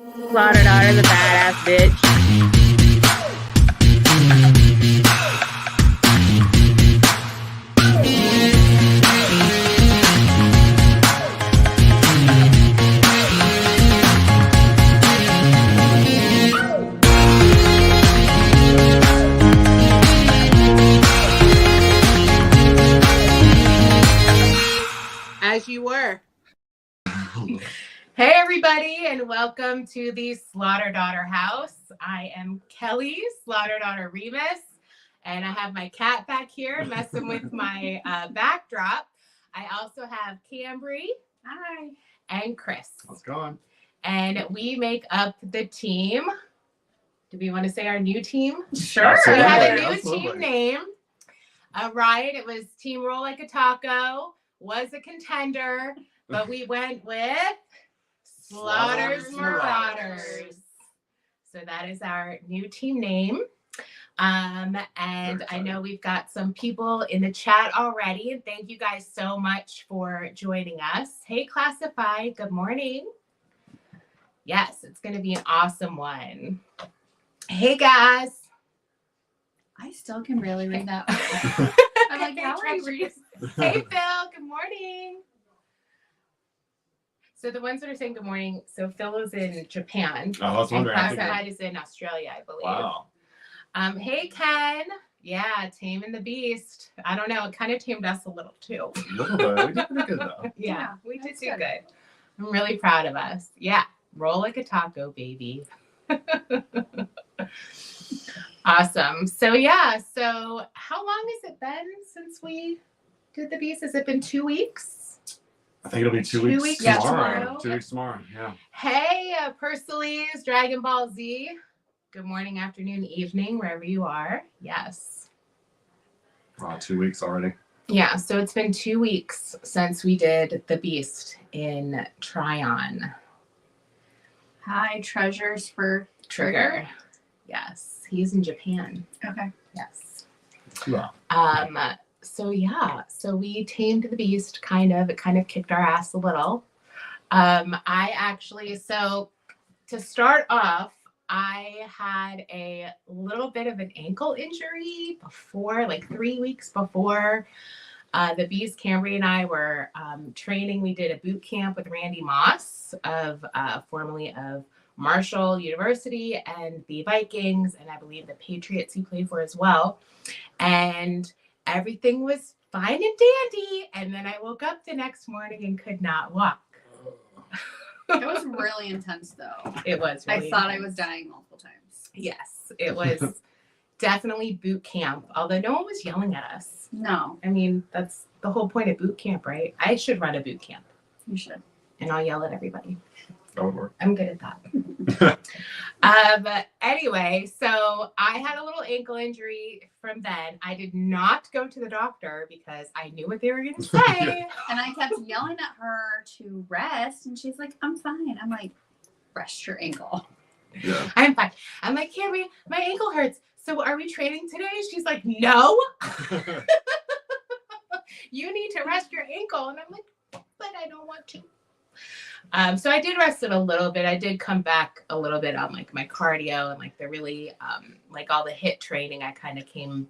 Slaughter daughter's a badass bitch. As you were. Hey everybody, and welcome to the Slaughter Daughter House. I am Kelly, Slaughter Daughter Remus, and I have my cat back here messing with my backdrop. I also have Cambrie, hi, and Chris. How's it going? And we make up the team. Do we want to say our new team? Sure. We Absolutely. have a new Absolutely. team name. Right, it was Team Roll Like a Taco, was a contender, but we went with Slaughter's Marauders. So that is our new team name. And I know we've got some people in the chat already. And thank you guys so much for joining us. Hey, Classify, good morning. Yes, it's going to be an awesome one. Hey, guys. I still can barely read that. I'm like, how are you reading? Hey, Phil, good morning. So the ones that are saying good morning, so Phil is in Japan. Oh, I was And wondering. Classified is in Australia, I believe. Wow. Hey, Ken. Yeah, Taming the Beast. I don't know. It kind of tamed us a little, too. A little bit. We did pretty good, though. Yeah, we did that's do good. good. I'm really proud of us. Yeah, roll like a taco, baby. Awesome. So, yeah. So how long has it been since we did the Beast? Has it been 2 weeks? I think it'll be 2 2 weeks, weeks tomorrow. tomorrow. 2 weeks tomorrow, yeah. Hey, Persiles, Dragon Ball Z. Good morning, afternoon, evening, wherever you are. Yes. Wow, 2 weeks already. Yeah, so it's been 2 weeks since we did the Beast in Tryon. Hi, treasures for Trigger. Yes, he's in Japan. Okay. Yes. Wow. So yeah, so we tamed the Beast kind of. It kind of kicked our ass a little. I actually, so to start off, I had a little bit of an ankle injury before, like 3 weeks before the Beast. Cambrie and I were training. We did a boot camp with Randy Moss of formerly of Marshall University and the Vikings, and I believe the Patriots he played for as well. And everything was fine and dandy. And then I woke up the next morning and could not walk. It was really intense, though. It was really I thought I intense. was dying multiple times. Yes, it was definitely boot camp, although no one was yelling at us. No, I mean, that's the whole point of boot camp, right? I should run a boot camp you should. and I'll yell at everybody. That would work. I'm good at that. But anyway, so I had a little ankle injury from then. I did not go to the doctor because I knew what they were going to say. And I kept yelling at her to rest, and she's like, I'm fine. I'm like, rest your ankle. Yeah. I'm fine. I'm like, Cambrie, my ankle hurts. So are we training today? She's like, no. You need to rest your ankle. And I'm like, but I don't want to. So I did rest it a little bit. I did come back a little bit on like my cardio and like the really like all the HIIT training. I kind of came,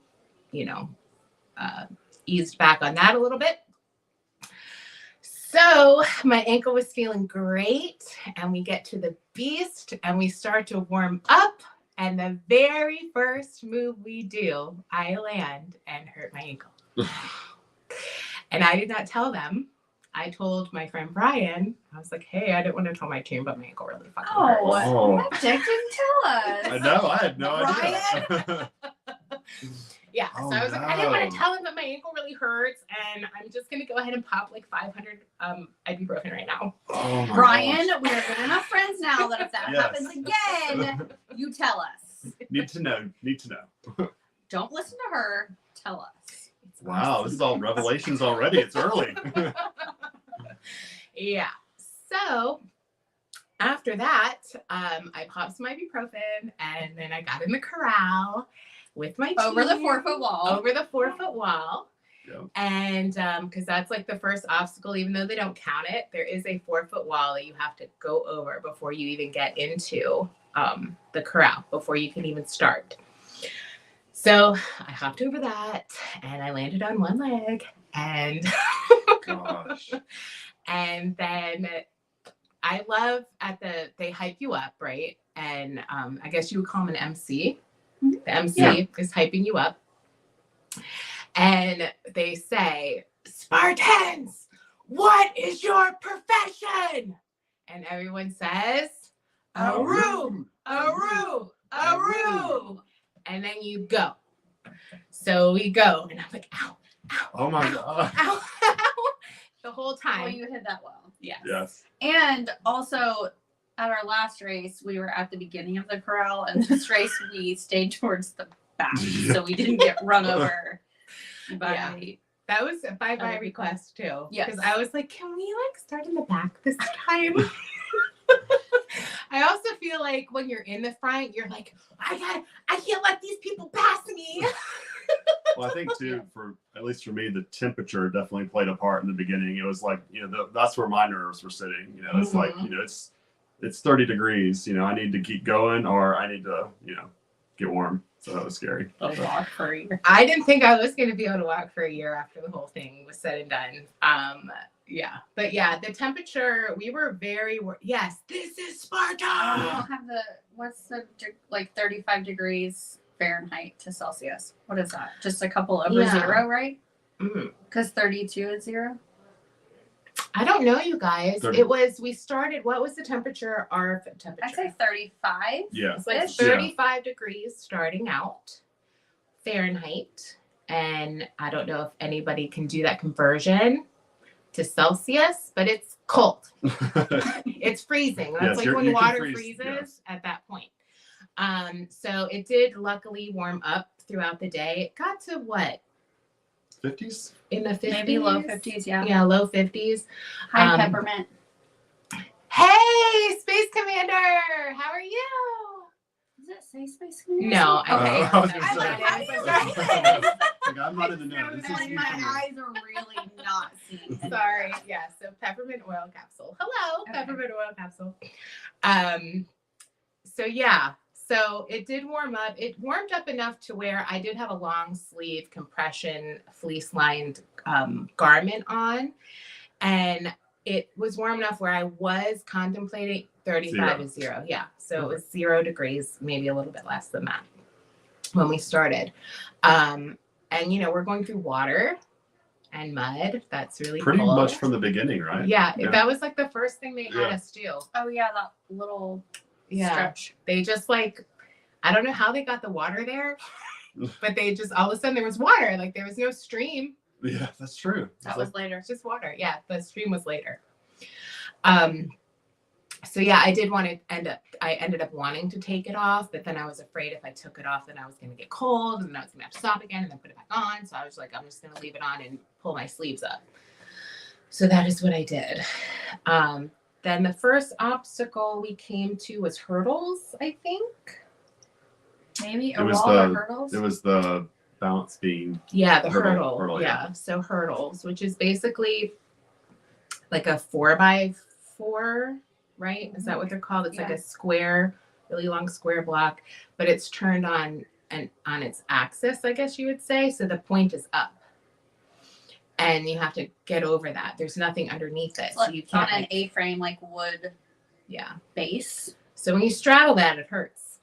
eased back on that a little bit. So my ankle was feeling great, and we get to the Beast and we start to warm up. And the very first move we do, I land and hurt my ankle. And I did not tell them. I told my friend Brian, I was like, hey, I didn't want to tell my team, but my ankle really fucking hurts. Oh. That dick didn't tell us. I know. I had no Brian? idea. Yeah, Oh, so I was like, I didn't want no. to tell him that my ankle really hurts, and I'm just going to go ahead and pop like 500 ibuprofen right now. Oh my Brian, gosh. we're good enough friends now that if that Yes. happens again, you tell us. Need to know. Don't listen to her. Tell us. Wow, this is all revelations already. It's early. Yeah. So after that, I popped some ibuprofen, and then I got in the corral with my team. Over the 4-foot wall. Over the 4-foot wall. Yeah. And because that's like the first obstacle, even though they don't count it, there is a 4-foot wall that you have to go over before you even get into the corral, before you can even start. So I hopped over that and I landed on one leg, and Gosh. and then I love they hype you up, right? And I guess you would call him an MC. The MC is hyping you up. And they say, Spartans, what is your profession? And everyone says, Aru, Aru, Aru. And then you go. So we go. And I'm like, ow, ow. Oh my ow, God. Ow, ow. The whole time. Well, you hit that well. Yes. And also, at our last race, we were at the beginning of the corral, and this race we stayed towards the back, so we didn't get run over by. That was by my request too. Yes. Because I was like, can we like start in the back this time? I also feel like when you're in the front, you're like, I can't let these people pass me. Well, I think too, at least for me, the temperature definitely played a part in the beginning. It was like, that's where my nerves were sitting. It's like, it's 30 degrees. I need to keep going, or I need to, get warm. So that was scary. Walk for a year. I didn't think I was going to be able to walk for a year after the whole thing was said and done. But the temperature, we were yes, this is Sparta. We don't have what's the 35 degrees Fahrenheit to Celsius. What is that? Just a couple over zero, right? Because 32 is zero. I don't know, you guys. 30. We started, what was the temperature? Our temperature? I'd say 35. Yeah. It's like 35 degrees starting out Fahrenheit. And I don't know if anybody can do that conversion to Celsius, but it's cold. It's freezing. That's like when water freezes at that point. So it did luckily warm up throughout the day. It got to what? 50s? In the 50s? Maybe low 50s, yeah. Yeah, low 50s. Hi, Peppermint. Hey, Space Commander! How are you? Does it say Space Commander? No, Okay. I was gonna I'm say. like, how do you Like, I'm not in the know. This is Like, new my for me. eyes are really not seeing. Sorry. Yeah, so peppermint oil capsule. Hello, Okay. peppermint oil capsule. So it did warm up. It warmed up enough to where I did have a long sleeve compression fleece lined garment on, and it was warm enough where I was contemplating 35 is zero. Yeah, so it was 0 degrees, maybe a little bit less than that when we started. And we're going through water and mud. That's really Pretty cold. much from the beginning, right? Yeah, that was like the first thing they had us do. Oh, yeah, that little stretch. They just I don't know how they got the water there, but they just, all of a sudden there was water. Like there was no stream. Yeah, that's true. That was later. It's just water. Yeah, the stream was later. I ended up wanting to take it off, but then I was afraid if I took it off, then I was going to get cold and then I was going to have to stop again and then put it back on. So I was like, I'm just going to leave it on and pull my sleeves up. So that is what I did. Then the first obstacle we came to was hurdles, I think. Maybe It was wall or hurdles. It was the balance beam. Yeah, the hurdle. Hurdle, Yeah. So hurdles, which is basically like a 4x4, right? Is that what they're called? It's like a square, really long square block, but it's turned on its axis, I guess you would say. So the point is up. And you have to get over that. There's nothing underneath it. So you can't on an A-frame, like wood base. So when you straddle that, it hurts.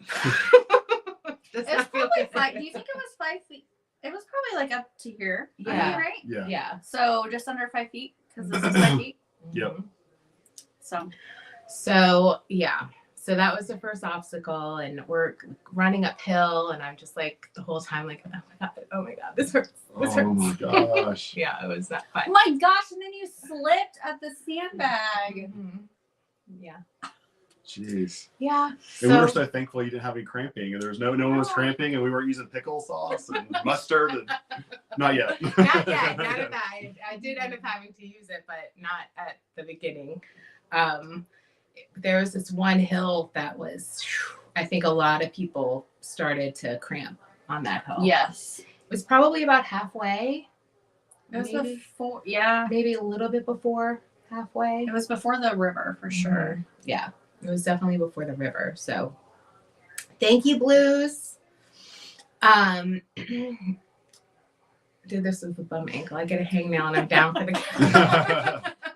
It's probably 5. Do you think it was 5 feet? It was probably like up to here. Yeah. Right? Yeah. Yeah. So just under 5 feet, because this is 5 feet. Yep. So that was the first obstacle, and we're running uphill, and I'm just like the whole time like, oh my god, this hurts. This hurts. Oh my gosh. Yeah, it was not fun. Oh my gosh! And then you slipped at the sandbag. Mm-hmm. Yeah. Jeez. Yeah. And we were so thankful you didn't have any cramping, and there was no one was cramping, and we weren't using pickle sauce and mustard. And, not yet. Not yet. Not at that. I did end up having to use it, but not at the beginning. There was this one hill that was, I think a lot of people started to cramp on that hill. Yes. It was probably about halfway It was maybe, before, yeah. maybe a little bit before, halfway. It was before the river for sure. Yeah, it was definitely before the river. So thank you, Blues. Dude, this is a bum ankle. I get a hangnail and I'm down for the count.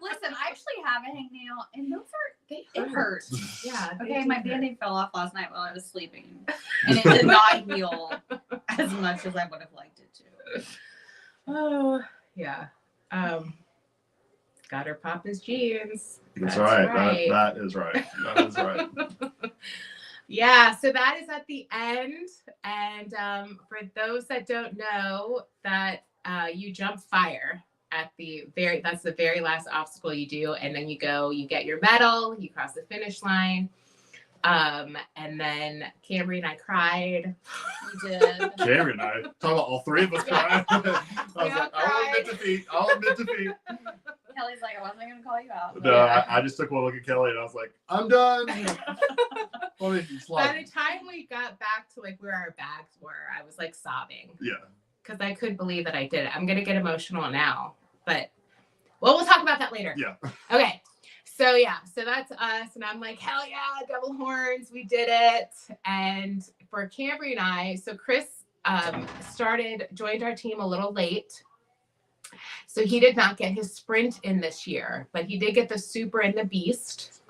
Listen, I actually have a hangnail, and those it hurt. hurts. Yeah. they Okay, do my hurt. Band-Aid fell off last night while I was sleeping, and it did not heal as much as I would have liked it to. Oh, yeah. Got her Papa's jeans. That's right. That is right. That is right. Yeah, so that is at the end. And for those that don't know, that you jump fire at that's the very last obstacle you do. And then you get your medal, you cross the finish line. And then Cambrie and I cried. We did. Cambrie and I, talking about all three of us crying. I was like, I'll admit defeat. Kelly's like, I wasn't going to call you out. No, I just took one look at Kelly and I was like, I'm done. By the time we got back to like where our bags were, I was like sobbing. Yeah. Because I couldn't believe that I did it. I'm going to get emotional now. But, well, we'll talk about that later. Yeah. Okay. So, yeah. So that's us. And I'm like, hell yeah, double horns. We did it. And for Cambrie and I, so Chris joined our team a little late. So he did not get his sprint in this year, but he did get the super and the beast.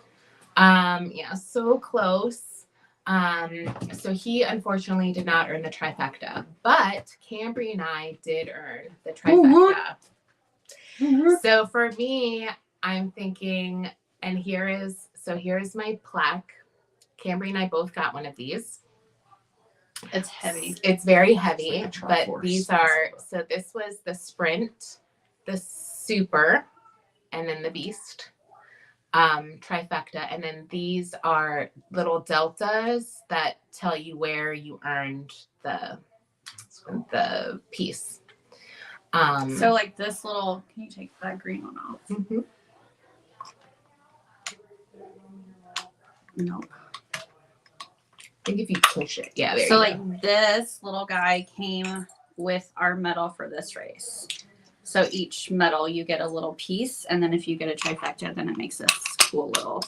Yeah, so close. So he unfortunately did not earn the trifecta, but Cambrie and I did earn the trifecta. So for me, I'm thinking, and here's my plaque. Cambrie and I both got one of these. It's heavy. It's very heavy, It's like but Triforce. these are, so this was the sprint, the super, and then the beast, trifecta. And then these are little deltas that tell you where you earned the piece. So like this little, can you take that green one off? Mm-hmm. Nope. I think if you push it, yeah. There So you like go. this little guy came with our medal for this race. So each medal you get a little piece, and then if you get a trifecta, then it makes this cool little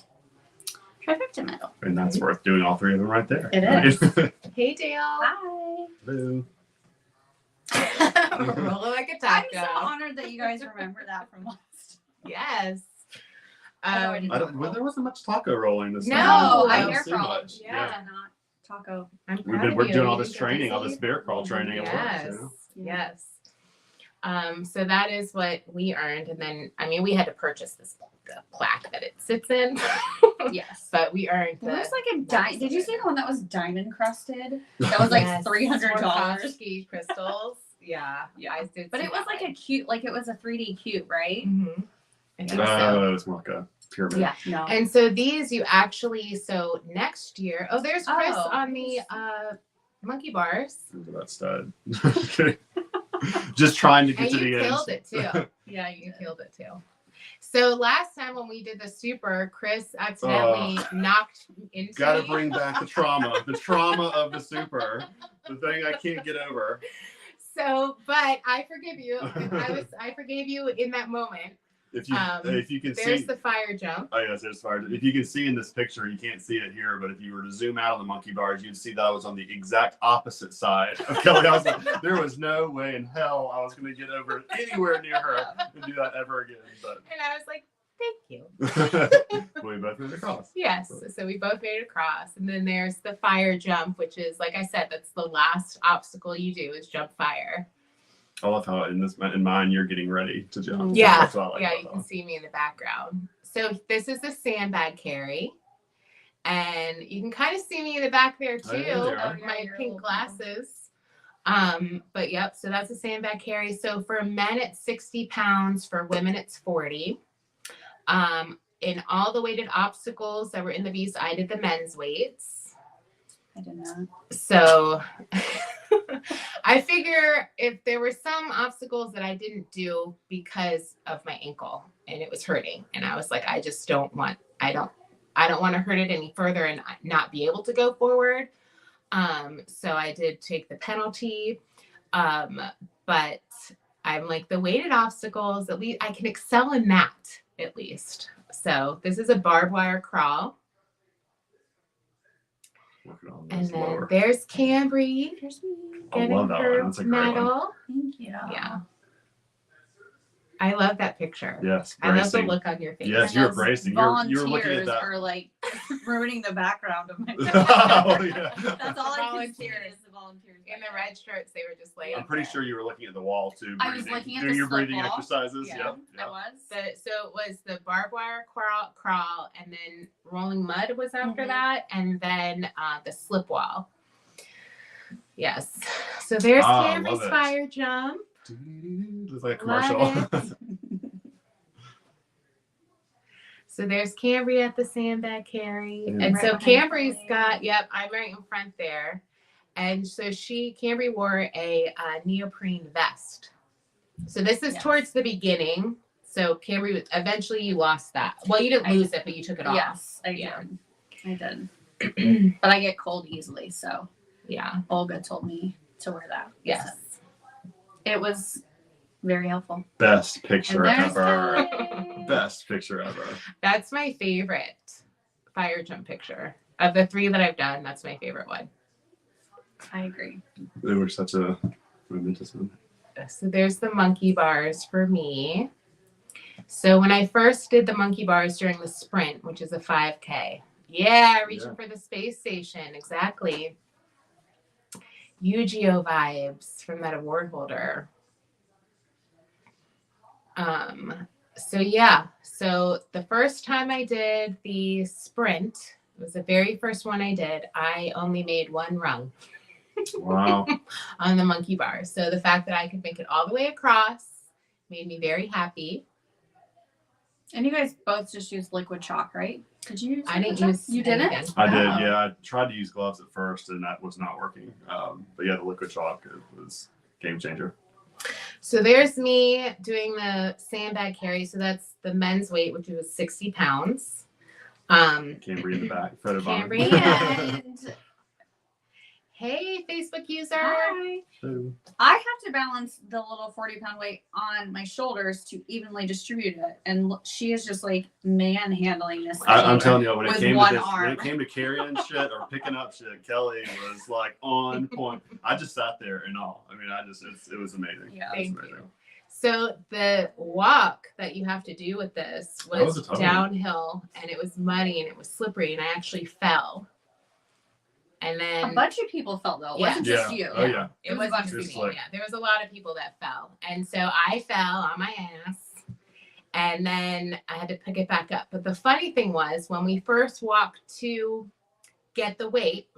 trifecta medal. And that's worth doing all three of them right there. It is. Hey, Dale. Hi. Boo. Rolling like a I'm taco. so honored that you guys remember that from last. Yes. There wasn't much taco rolling this No, time. I don't bear see crawled. much. Yeah. Not taco. I'm We're proud of doing you. all You this did training, all busy. this bear crawl training at Yes. work. Yes. So that is what we earned. And then, I mean, we had to purchase the plaque that it sits in. Yes. But we earned There was like a diamond. Did you see the one that was diamond crusted? That was like $300. Swarovski crystals. Yeah. I did. But see it was that like one. a cute, like it was a 3D cube, right? Mhm. I think so. Oh, it's more like a pyramid. Yeah. No. And so these you actually, so next year, there's Chris Oh. on the monkey bars. Look at that stud. Okay. Just trying to get And to you the killed end. it too. Yeah, you killed it too. So last time when we did the super, Chris accidentally knocked into Gotta me. bring back the trauma of the super, the thing I can't get over. So, but I forgive you. I forgave you in that moment. If you can There's see, the fire jump. oh yes, there's fire. If you can see in this picture, you can't see it here, but if you were to zoom out on the monkey bars, you'd see that I was on the exact opposite side of Kelly. I was like, there was no way in hell I was going to get over anywhere near her and do that ever again. But And I was like, thank you. we both made it across. Yes. So we both made it across. And then there's the fire jump, which is, like I said, that's the last obstacle you do is jump fire. I love how in mine you're getting ready to jump. Yeah. That's what I like Yeah, about you that can one. see me in the background. So this is the sandbag carry. And you can kind of see me in the back there too. Oh, yeah, there are. My You're a pink little- glasses. But yep, so that's a sandbag carry. So for men it's 60 pounds, for women it's 40. In all the weighted obstacles that were in the beast, I did the men's weights. I did not. So I figure if there were some obstacles that I didn't do because of my ankle and it was hurting, and I was like, I don't want to hurt it any further and not be able to go forward. So I did take the penalty. But I'm like the weighted obstacles, at least I can excel in that at least. So this is a barbed wire crawl. Working on And this then lower. there's Cambrie Here's me. I getting love that her one. That's a great one. medal. Thank you. Yeah. I love that picture. Yes, I love the bracing. look on your face. Yes, And you're those bracing. You were looking at volunteers that. are like ruining the background of my Oh, yeah. That's all I can see Volunteers. is the volunteers. In the red shirts, they were just like I'm pretty sure you were looking at the wall too. I was breathing, looking at doing the your slip breathing wall. exercises. Yeah, Yep. I was. so it was the barbed wire crawl, and then rolling mud was after Mhm. that, and then the slip wall. Yes. So there's Ah, I Cambrie's love it. fire jump. Looks like a Love commercial. So there's Cambrie at the sandbag carry. Yeah. And Right so behind Cambrie's Kelly. got, yep, I'm right in front there. And so Cambrie wore a neoprene vest. So this is Yes. towards the beginning. So Cambrie, eventually you lost that. Well, you didn't lose it, but you took it off. Yes, I Yeah. did. I did. But I get cold easily, so Yeah. Olga told me to wear that. Yes. So it was very helpful. Best picture And there's ever. Kelly. Best picture ever. That's my favorite fire jump picture. Of the 3 that I've done, that's my favorite one. I agree. They were such a momentous moment. So there's the monkey bars for me. So when I first did the monkey bars during the sprint, which is a 5K. Yeah, reaching for the space station. Exactly. UGO vibes from that award holder. So yeah, so the first time I did the sprint, it was the very first one I did, I only made 1 rung Wow. on the monkey bar. So the fact that I could make it all the way across made me very happy. And you guys both just used liquid chalk, right? Did you use I didn't liquid chalk? use You didn't? anything. I did, Oh. yeah. I tried to use gloves at first and that was not working. But yeah, the liquid chalk it was game changer. So there's me doing the sandbag carry. So that's the men's weight, which was 60 pounds. Cambrie in the back. Cambrie Photobomb. and hey, Facebook user. Hi. I have to balance the little 40-pound weight on my shoulders to evenly distribute it. And she is just like manhandling this. I'm thing. telling you, when it With came to one this, when arm. it came to carrying shit or picking up shit, Kelly was like on point. I just sat there in awe. I mean, it was amazing. Yeah. It was Thank amazing. you. So the walk that you have to do with this That was was a tough one. downhill, and it was muddy and it was slippery, and I actually fell. And A then bunch of people felt though. It Yeah. wasn't just you. Oh yeah. it was was a bunch of of people. people. Yeah, there was a lot of people that fell, and so I fell on my ass, and then I had to pick it back up. But the funny thing was, when we first walked to get the weight,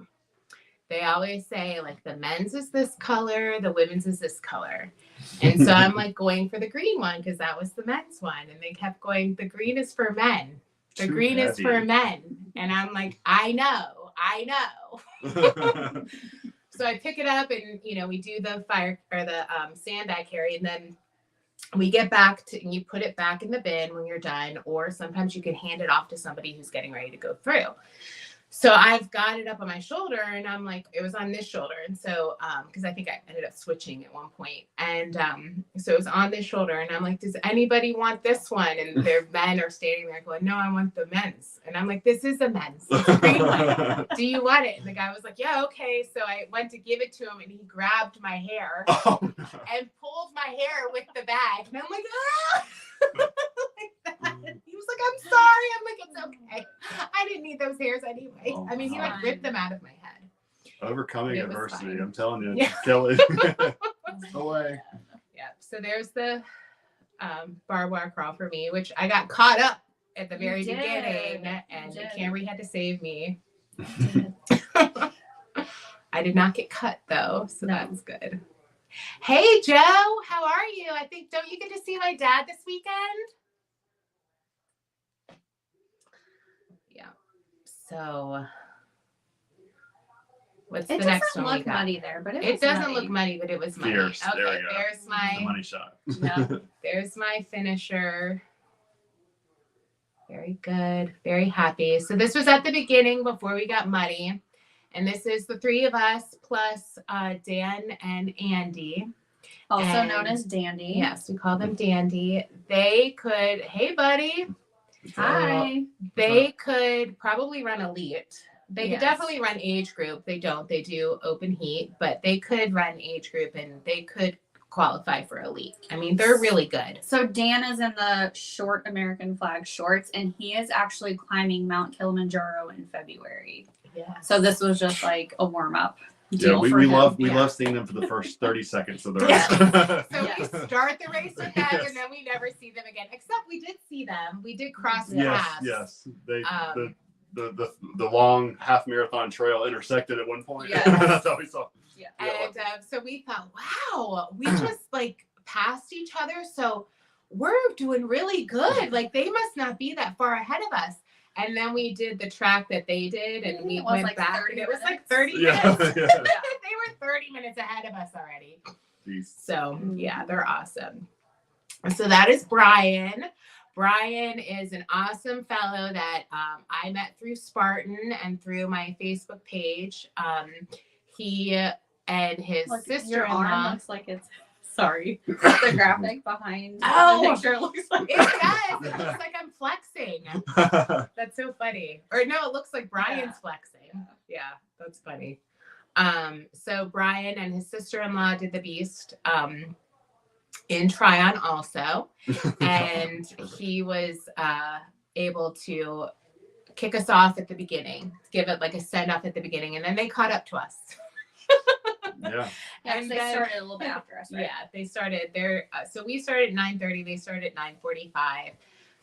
they always say like the men's is this color, the women's is this color. And so I'm like going for the green one because that was the men's one. And they kept going, the green is for men. The Too green is for heavy. men. And I'm like, I know. So I pick it up and, we do the fire or the sandbag carry. And then we get back to, and you put it back in the bin when you're done. Or sometimes you can hand it off to somebody who's getting ready to go through. So I've got it up on my shoulder and I'm like, it was on this shoulder. And so, cause I think I ended up switching at one point. And so it was on this shoulder and I'm like, does anybody want this one? And their men are standing there going, no, I want the men's. And I'm like, this is a men's. It's a green one. Do you want it? And the guy was like, yeah, okay. So I went to give it to him and he grabbed my hair Oh, and pulled my hair with the bag. And I'm like, ah! Like that. He was like, I'm sorry. I'm like, it's okay. I didn't need those hairs anyway. Oh, I mean, he like fine. ripped them out of my head. overcoming It was adversity. fine. I'm telling you, Yeah. Kelly. Away. Yeah. So there's the barbed wire crawl for me, which I got caught up at the You very did. beginning, You and did. Cambrie had to save me. I did not get cut though, so No. that's good. Hey Joe, how are you? I think don't you get to see my dad this weekend? Yeah. So what's It the next doesn't one we look got? muddy there, but It was doesn't muddy. look muddy, but it was muddy. Fierce. Okay, There we go. there's The my money shot. Yeah. there's my finisher. Very good. Very happy. So this was at the beginning before we got muddy. And this is the 3 of us plus Dan and Andy. Also And- known as Dandy. Yes, we call them Dandy. They could, hey buddy, Hi. they could probably run elite. They could Yes. definitely run age group. They don't. They do open heat, but they could run age group and they could qualify for elite. I mean, they're really good. So Dan is in the short American flag shorts, and he is actually climbing Mount Kilimanjaro in February. Yeah. So this was just like a warm up. Yeah, we him. love Yeah. seeing them for the first 30 seconds of the race. Yes. So Yes. we start the race with them, Yes. and then we never see them again. Except we did see them. We did cross Yes, paths. yes. They Um, the long half marathon trail intersected at one point. Yes. That's how we saw. Yeah. And so we thought, wow, we just like passed each other. So we're doing really good. Like they must not be that far ahead of us. And then we did the track that they did, and we It was went like back, 30 and it was like minutes. 30 Yeah, minutes. yeah. They were 30 minutes ahead of us already. Jeez. So yeah, they're awesome. So that is Brian. Brian is an awesome fellow that I met through Spartan and through my Facebook page. He and his Look, your sister-in-law. arm looks like it's sorry. The graphic behind Oh. the picture looks like It does. It looks like I'm flexing. That's so funny. Or no, it looks like Brian's Yeah. flexing. Yeah, that's funny. So Brian and his sister-in-law did the Beast in Tryon also. And he was able to kick us off at the beginning, give it like a send off at the beginning, and then they caught up to us. Yeah. Yes, And they then- started a little bit after us, right? Yeah, they started there. So we started at 9:30. They started at 9:45.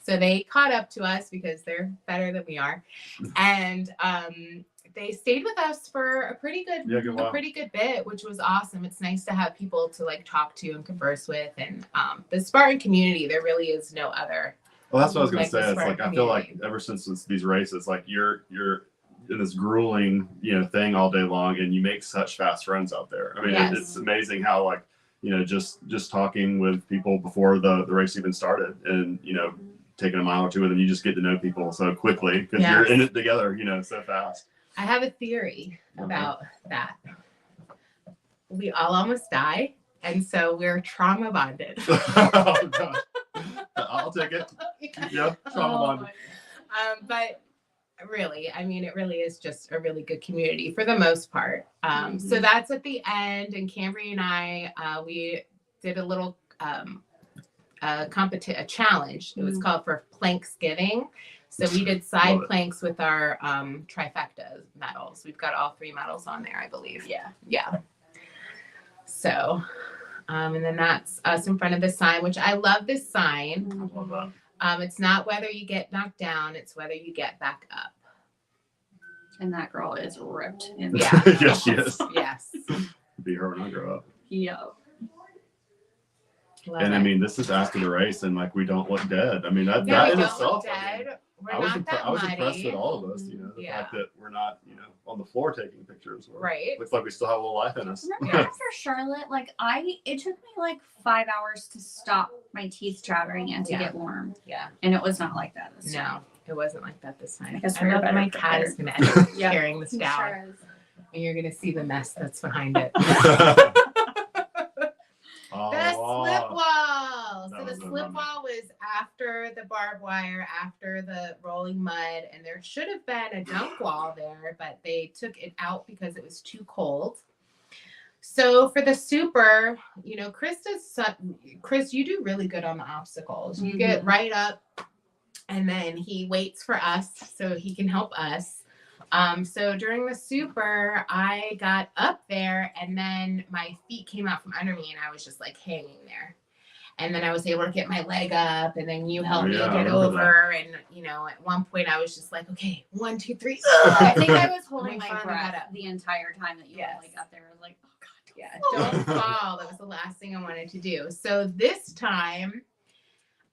So they caught up to us because they're better than we are, and they stayed with us for a pretty good while. bit, which was awesome. It's nice to have people to like talk to and converse with, and the Spartan community. There really is no other. Well, that's what I was gonna Like the say. It's Spartan like I feel like community. ever since these races, like you're in this grueling, thing all day long, and you make such fast friends out there. I mean, Yes. it's amazing how like just talking with people before the race even started, and taking a mile or two with them, you just get to know people so quickly because Yes. you're in it together, so fast. I have a theory Okay. about that. We all almost die, and so we're trauma bonded. Oh, gosh. I'll take it. Yeah, trauma Oh, bonded. my- But really, I mean, it really is just a really good community for the most part. So that's at the end, and Cambrie and I, we did a little a challenge. It was called for Planksgiving. So we did side Love it. planks with our trifecta medals. We've got all 3 medals on there, I believe. Yeah. Yeah. So, and then that's us in front of the sign, which I love this sign. Love that. It's not whether you get knocked down, it's whether you get back up. And that girl is ripped. In Yeah. Yes, she is. Yes. Be her when I grow up. Yeah. Love And I it. mean, this is after the race, and like we don't look dead. I mean, that No, that we in don't itself. look I mean, dead. We're I was, not that I was muddy. impressed with all of us. The Yeah. fact that we're not, on the floor taking pictures. Right. Looks like we still have a little life in us. Remember after Charlotte, it took me like 5 hours to stop my teeth chattering and to Yeah. get warm. Yeah. And it was not like that this time. No, it wasn't like that this time. I guess I we're love that better my cat is going to prepared. Yeah. carrying this It down. sure is. And you're going to see the mess that's behind it. Oh, The slip wall. That So the was a slip bummer. wall was after the barbed wire, after the rolling mud, and there should have been a dunk wall there, but they took it out because it was too cold. So for the super, Chris, you do really good on the obstacles. You get right up, and then he waits for us so he can help us. So during the super, I got up there and then my feet came out from under me and I was just like hanging there. And then I was able to get my leg up and then you helped me Yeah, I get remember over. And, at one point I was just like, okay, 1, 2, 3. I think I was holding We my finally breath got up. the entire time that you Yes. were up there. I was like, oh god. Yeah, don't fall. That was the last thing I wanted to do. So this time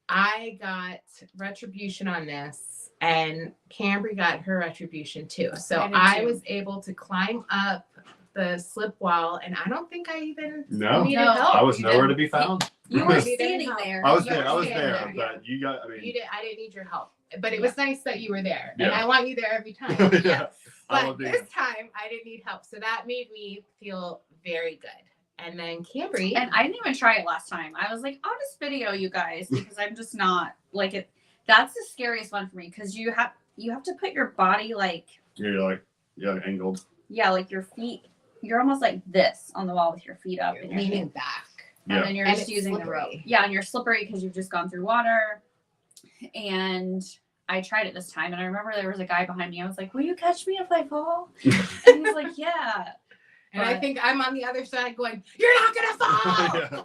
I got retribution on this, and Cambrie got her retribution too. So I did I too. was able to climb up the slip wall, and I don't think I even No. needed No. help. I was You nowhere to didn't- be found. You were You didn't standing help. there. I was You there. I was standing there, there, yeah. but you got. I mean, I didn't need your help, but it was nice that you were there, and Yeah. I want you there every time. yeah. I But love being this time I didn't need help. So that made me feel very good. And then Cambrie. And I didn't even try it last time. I was like, I'll just video you guys because I'm just not like it. That's the scariest one for me because you have to put your body like angled. Yeah, like your feet. You're almost like this on the wall with your feet up You're and your leaning back. And then you're just using the rope. Yeah, and you're slippery because you've just gone through water. And I tried it this time, and I remember there was a guy behind me. I was like, "Will you catch me if I fall?" And he was like, "Yeah." And I think I'm on the other side going, "You're not gonna fall." Yeah.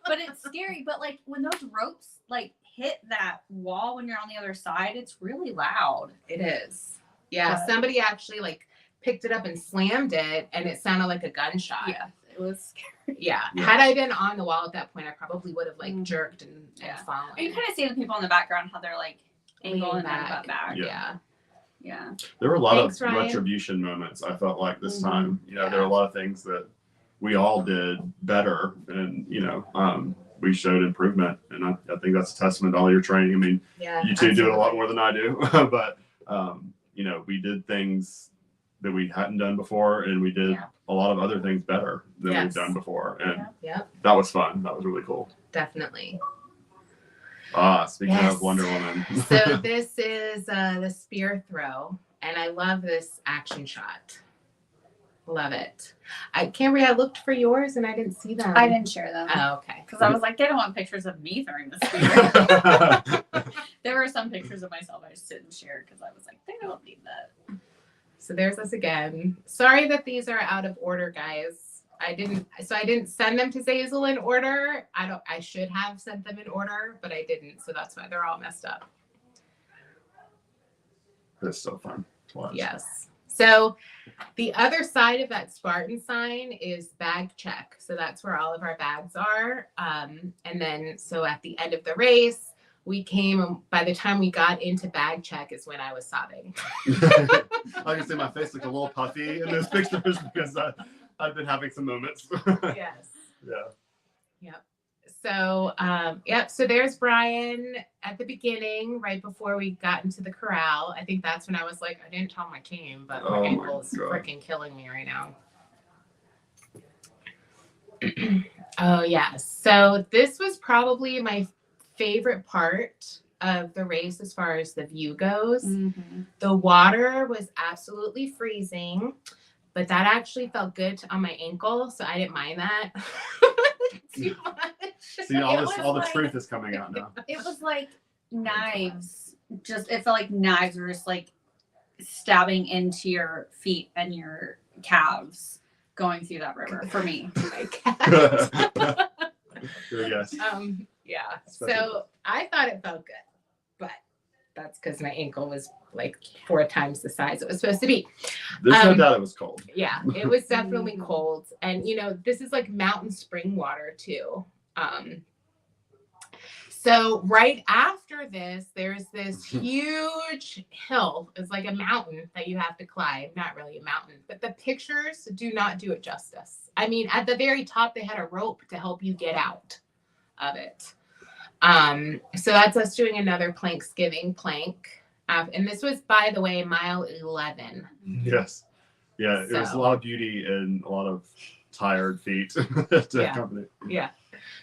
But it's scary. But like when those ropes like hit that wall when you're on the other side, it's really loud. It is. Yeah, But somebody actually like picked it up and slammed it, and it sounded like a gunshot. Yeah, it was scary. Yeah. Yeah. Had I been on the wall at that point, I probably would have like jerked and fallen. And you kind of see the people in the background how they're like angling their butt back. Yeah. Yeah. There were a lot Thanks, of Ryan. retribution moments, I felt like this time. You know, Yeah. there were a lot of things that we all did better, and we showed improvement, and I think that's a testament to all your training. I mean, Yeah. you two do it a lot more than I do, but we did things that we hadn't done before, and we did a lot of other things better than we've done before, and that was fun. That was really cool. Definitely. Speaking of Wonder Woman. So this is the spear throw, and I love this action shot. Love it. Cambrie, I looked for yours and I didn't see them. I didn't share them. Oh, okay. Because I was like, they don't want pictures of me throwing the spear. There were some pictures of myself I just didn't share because I was like, they don't need that. So there's us again. Sorry that these are out of order, guys. I didn't send them to Zazel in order. I should have sent them in order, but I didn't. So that's why they're all messed up. It's so fun to watch. Yes. So the other side of that Spartan sign is bag check. So that's where all of our bags are. And then, so at the end of the race, we came, by the time we got into bag check is when I was sobbing. I can see my face looked a little puffy in those pictures because I've been having some moments. Yes. Yeah. Yep. So, so there's Brian at the beginning, right before we got into the corral. I think that's when I was like, I didn't tell my team, but my ankle is freaking killing me right now. Oh, yeah. So this was probably my favorite part of the race as far as the view goes. Mm-hmm. The water was absolutely freezing, but that actually felt good on my ankle, so I didn't mind that too much. See, all the truth is coming out now. It was like knives. It felt like knives were just like stabbing into your feet and your calves going through that river for me. My cat. Yes. Yeah. So I thought it felt good, but that's because my ankle was like 4 times the size it was supposed to be. There's no doubt it was cold. Yeah, it was definitely cold. And, this is like mountain spring water too. So right after this, there's this huge hill. It's like a mountain that you have to climb. Not really a mountain, but the pictures do not do it justice. I mean, at the very top, they had a rope to help you get out of it. So that's us doing another Planksgiving plank. And this was, by the way, mile 11. Yes. Yeah, it was a lot of beauty and a lot of tired feet to accompany. Yeah.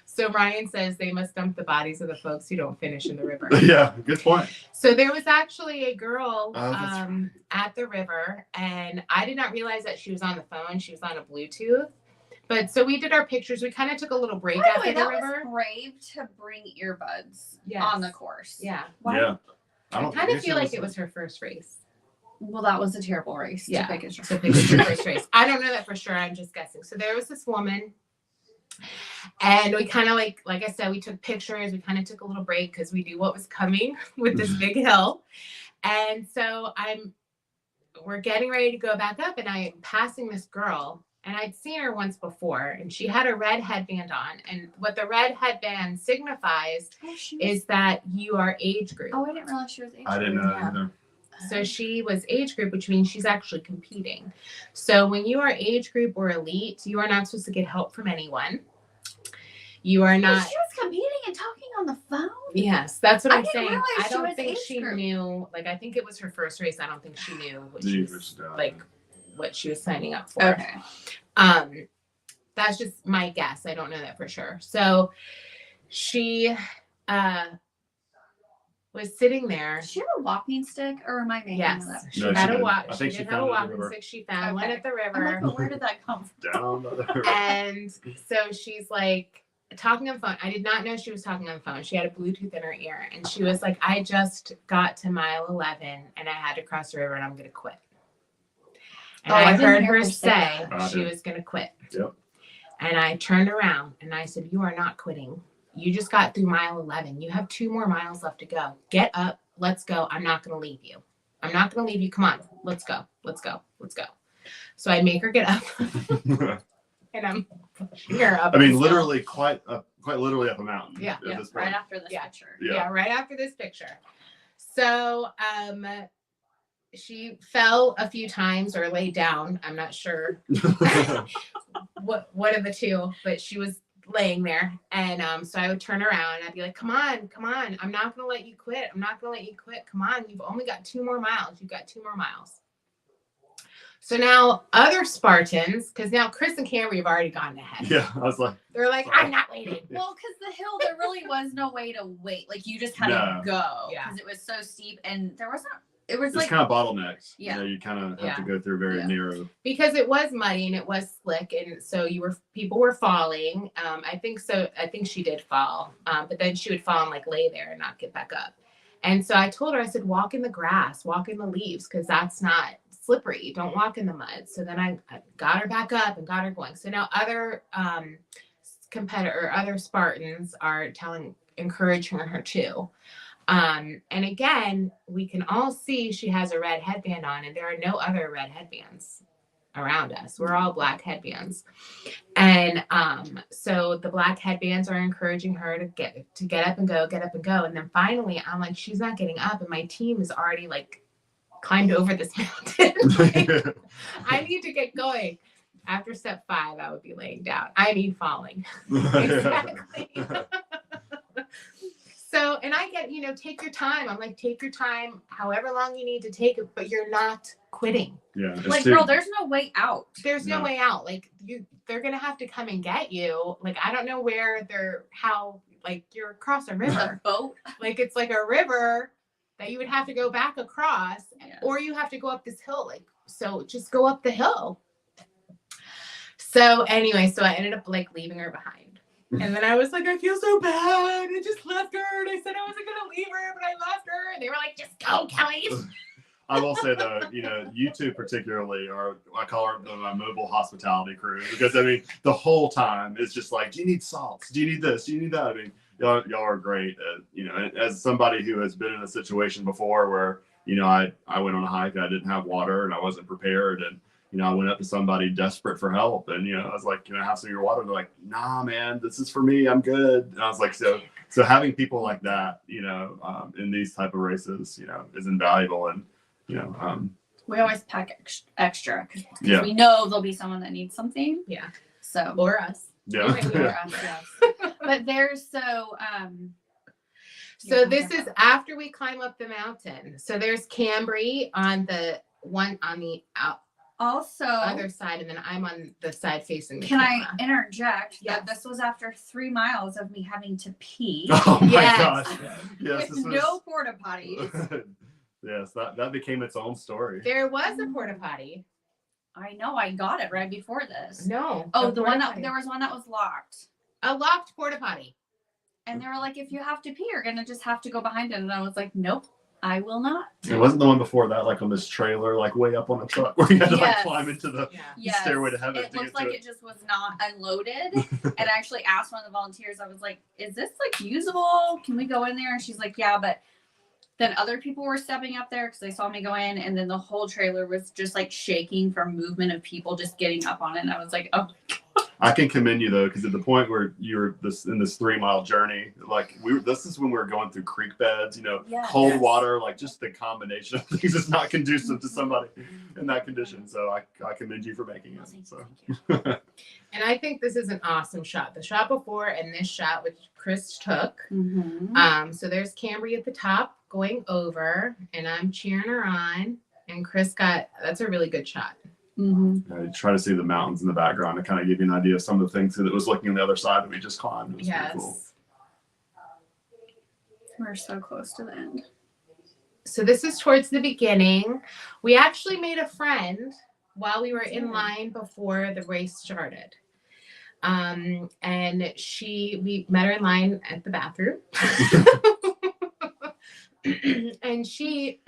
So Ryan says they must dump the bodies of the folks who don't finish in the river. Yeah, good point. So there was actually a girl right. at the river, and I did not realize that she was on the phone. She was on a Bluetooth. But so we did our pictures. We kind of took a little break after the river. Was brave to bring earbuds Yes. on the course. Yeah. Why? Yeah. I kind of feel like it was her first race. Well, that was a terrible race. Yeah. To pick as To pick as her first race. I don't know that for sure. I'm just guessing. So there was this woman, and we kind of like I said, we took pictures. We kind of took a little break because we knew what was coming with this big hill. And so we're getting ready to go back up, and I'm passing this girl. And I'd seen her once before, and she had a red headband on. And what the red headband signifies is that you are age group. Oh, I didn't realize she was age group. I didn't know either. So she was age group, which means she's actually competing. So when you are age group or elite, you are not supposed to get help from anyone. You are not. She was competing and talking on the phone? Yes, that's what I'm didn't saying. realize I she don't was think age she group. knew. Like, I think it was her first race. I don't think she knew what she was, Yeah. like, what she was signing up for. Okay. That's just my guess. I don't know that for sure. So she was sitting there. Did she have a walking stick, or am I making Yes, that? she No, had she a did. walk. I She think she did have a found it at the walking river. stick. She found one at the I'm river. like, but where did that come from? Down the river. And so she's like talking on the phone. I did not know she was talking on the phone. She had a Bluetooth in her ear, and she was like, I just got to mile 11 and I had to cross the river and I'm going to quit. And Oh, I I didn't heard hear her her say say that. she was going to quit. Yep. And I turned around and I said, you are not quitting. You just got through mile 11. You have 2 more miles left to go. Get up. Let's go. I'm not going to leave you. I'm not going to leave you. Come on. Let's go. Let's go. Let's go. So I make her get up and I'm pushing her up. I mean, this hill. literally, quite literally up a mountain. Yeah. At this point. Right after this picture. Yeah, right after this picture. So she fell a few times or laid down. I'm not sure what of the two, but she was laying there. And so I would turn around and I'd be like, come on. I'm not going to let you quit. I'm not going to let you quit. Come on. You've only got 2 more miles. You've got 2 more miles. So now other Spartans, because now Chris and Cambrie have already gone ahead. Yeah, I was like, They're like, sorry. I'm not waiting. Well, because the hill, there really was no way to wait. Like, you just had to go. Yeah. Because it was so steep, and there wasn't, it was it's like, kind of bottlenecks. Yeah. You know, you kind of have Yeah. to go through very Yeah. narrow. Because it was muddy and it was slick, and so people were falling. I think she did fall, but then she would fall and like lay there and not get back up. And so I told her, I said, walk in the grass, walk in the leaves, because that's not slippery. Don't walk in the mud. So then I got her back up and got her going. So now other other Spartans are encouraging her too. And again, we can all see she has a red headband on, and there are no other red headbands around us. We're all black headbands. And so the black headbands are encouraging her to get up and go, get up and go. And then finally I'm like, she's not getting up, and my team is already like climbed over this mountain. Like, I need to get going. After step 5, I would be laying down. I mean falling. Exactly. So, and I get, take your time. I'm like, take your time, however long you need to take it, but you're not quitting. Yeah. like, girl, there's no way out. There's no way out. Like, they're going to have to come and get you. Like, I don't know you're across a river. A boat. Like, it's like a river that you would have to go back across, Yeah. or you have to go up this hill. Like, so just go up the hill. So anyway, so I ended up like leaving her behind. And then I was like, I feel so bad. I just left her. And I said I wasn't going to leave her, but I left her. And they were like, just go, Kelly. I will say though, you two particularly I call her my mobile hospitality crew, because I mean, the whole time it's just like, do you need salts? Do you need this? Do you need that? I mean, y'all are great. As somebody who has been in a situation before where, I went on a hike and I didn't have water and I wasn't prepared, and I went up to somebody desperate for help, and I was like, can I have some of your water? They're like, nah, man, this is for me. I'm good. And I was like, so having people like that, in these type of races, is invaluable. And we always pack extra because Yeah. we know there'll be someone that needs something. Yeah. So Or us. yeah. or us, yes. But there's So this is after we climb up the mountain. So there's Cambrie on the also other side, and then I'm on the side facing the Can camera. I interject Yes. that this was after 3 miles of me having to pee Oh my Yes. gosh. Yes, with no porta potties? Yes, that became its own story. There was a porta potty. I know, I got it right before this. No. Oh, a the one porta that potty. there was one that was locked. A locked porta potty. And they were like, if you have to pee, you're gonna just have to go behind it. And I was like, nope, I will not. It wasn't the one before that, like on this trailer, like way up on the truck, where you had to like Yes. climb into the Yeah. Yes. stairway to heaven It to looked get to like it. it just was not unloaded. And I actually asked one of the volunteers, I was like, is this like usable? Can we go in there? And she's like, yeah, but then other people were stepping up there because they saw me go in, and then the whole trailer was just like shaking from movement of people just getting up on it. And I was like, oh. I can commend you though, because at the point where you were in this 3-mile journey, like this is when we were going through creek beds, Yes. cold Yes. water, like just the combination of things is not conducive to somebody in that condition. So I commend you for making it. So And I think this is an awesome shot. The shot before and this shot, which Chris took. Mm-hmm. So there's Cambrie at the top going over, and I'm cheering her on. And Chris that's a really good shot. Mm-hmm. Try to see the mountains in the background to kind of give you an idea of some of the things that was looking on the other side that we just climbed. It was pretty cool. We're so close to the end. So this is towards the beginning. We actually made a friend while we were in line before the race started. And we met her in line at the bathroom. And she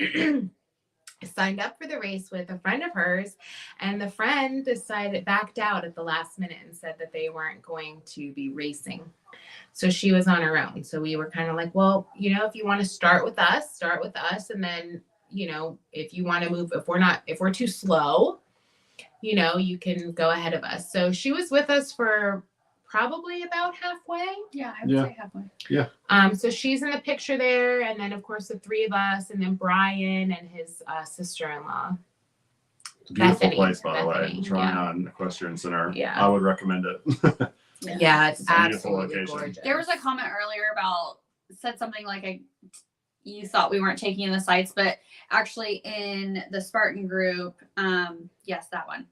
signed up for the race with a friend of hers, and the friend backed out at the last minute and said that they weren't going to be racing. So she was on her own. So we were kind of like, well, if you want to start with us. And then, if you want to move, if we're too slow, you can go ahead of us. So she was with us for probably about halfway. Yeah, I would say halfway. Yeah. So she's in the picture there. And then, of course, the three of us, and then Brian and his sister-in-law. Beautiful Bethany. place, by the way. Bethany, Tryon Equestrian Center. Yeah. I would recommend it. Yeah, it's It's a beautiful absolutely location. gorgeous. There was a comment earlier said something like you thought we weren't taking in the sites, but actually in the Spartan group, yes, that one.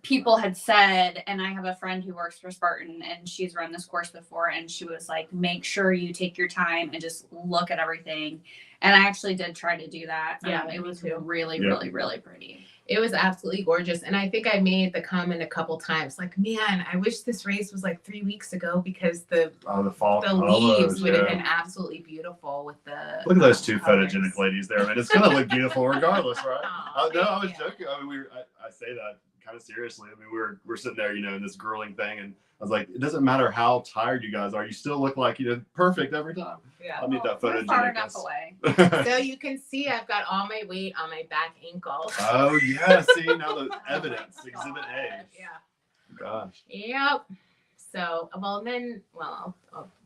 People had said, and I have a friend who works for Spartan and she's run this course before, and she was like, make sure you take your time and just look at everything. And I actually did try to do that. Yeah, it was me too. really, really, really pretty. It was absolutely gorgeous. And I think I made the comment a couple times, like, man, I wish this race was like 3 weeks ago, because the fall leaves would have yeah. been absolutely beautiful with the. Look at those two colors. photogenic ladies there. I mean, it's going to look beautiful regardless, right? Aw, No, I was thank you. joking. I mean, I say that kind of seriously. I mean, we're sitting there, in this grueling thing, and I was like, it doesn't matter how tired you guys are, you still look like perfect every time. Yeah. I need that We're far enough photogenic. away. So you can see I've got all my weight on my back ankle. Oh yeah, see now the evidence, Exhibit A. Yeah. Gosh. Yep. So,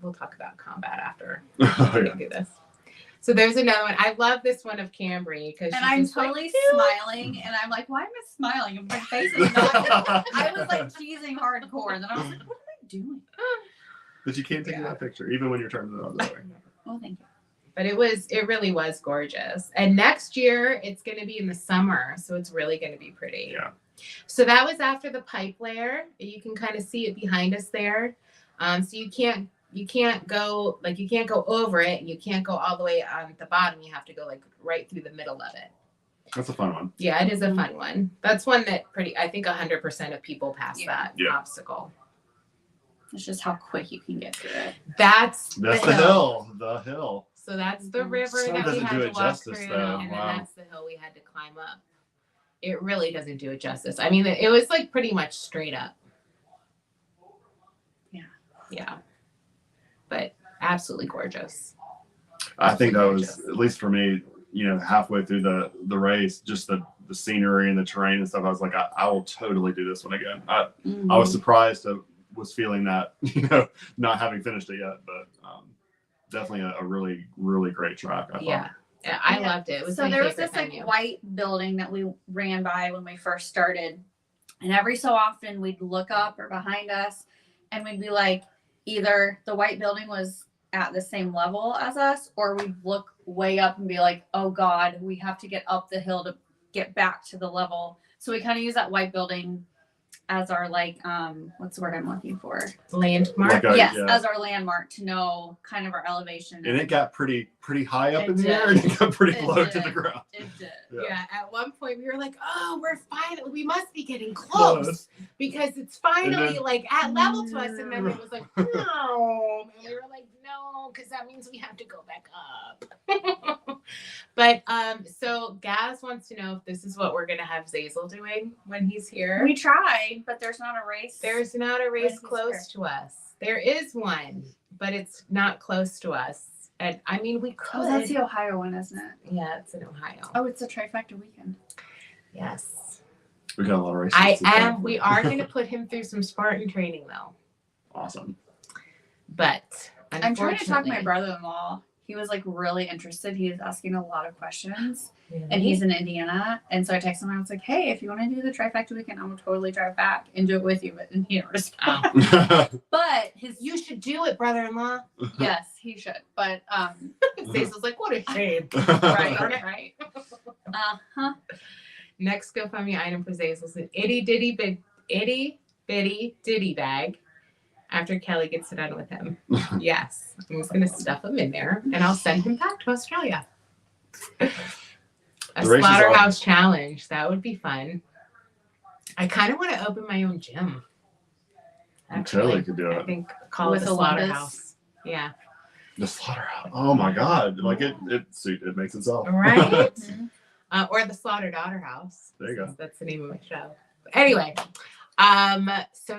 we'll talk about combat after Oh, we yeah. do this. So there's another one. I love this one of Cambrie because And I'm totally smiling, and I'm like, why am I smiling? And my face is not. I was like cheesing hardcore, and then I was like, what am I doing? But you can't take that picture, even when you're turning it on the way. Well, thank you. But it really was gorgeous. And next year it's going to be in the summer, so it's really going to be pretty. Yeah. So that was after the pipe layer. You can kind of see it behind us there. So you can't go over it, and you can't go all the way on the bottom. You have to go like right through the middle of it. That's a fun one. Yeah, it is a fun one. That's one that I think 100% of people pass that obstacle. It's just how quick you can get through it. That's the hill. The hill. So that's the river So that we doesn't had do to it walk justice, through, though. and Wow. then that's the hill we had to climb up. It really doesn't do it justice. I mean, it was like pretty much straight up. Yeah. Yeah. But absolutely gorgeous. I think that was, Gorgeous. at least for me, halfway through the race, just the scenery and the terrain and stuff. I was like, I will totally do this one again. I was surprised I was feeling that, not having finished it yet, but definitely a really, really great track. I thought. Yeah. I loved it. It was So my there was favorite this venue. white building that we ran by when we first started, and every so often we'd look up or behind us, and we'd be like, either the white building was at the same level as us, or we'd look way up and be like, oh God, we have to get up the hill to get back to the level. So we kind of use that white building as our what's the word I'm looking for? Landmark. Yes, as our landmark to know kind of our elevation. And it got pretty high up It in the did. air, and it got pretty It low to did. the ground. It did. Yeah, at one point we were like, oh, we're finally, we must be getting close because it's finally then- like at level to us. And then it was like, no. And we were like, no, because that means we have to go back up. But so Gaz wants to know if this is what we're going to have Zazel doing when he's here. We tried, but there's not a race. There's not a race he's close to us. There is one, but it's not close to us. And I mean, we could. Oh, that's the Ohio one, isn't it? Yeah, it's in Ohio. Oh, it's a trifecta weekend. Yes. We got a lot of races. We are going to put him through some Spartan training though. Awesome. But I'm trying to talk to my unfortunately- brother-in-law. He was like really interested. He was asking a lot of questions, and Really? he's in Indiana. And so I texted him. I was like, "Hey, if you want to do the trifecta weekend, I'm gonna totally drive back and do it with you." But and he didn't respond. Oh. But You should do it, brother-in-law. yes, he should. But Zazel's like, what a shame. right, right. Next GoFundMe item for Zazel is an itty bitty ditty bag. After Kelly gets done with him. Yes. I'm just going to stuff him in there and I'll send him back to Australia. A slaughterhouse challenge. That would be fun. I kind of want to open my own gym. Kelly could do it. I think call it the slaughterhouse. Yeah. The slaughterhouse. Oh my God. Like it makes itself. Right? Or the Slaughter Daughter House. There you go. That's the name of my show. But anyway. So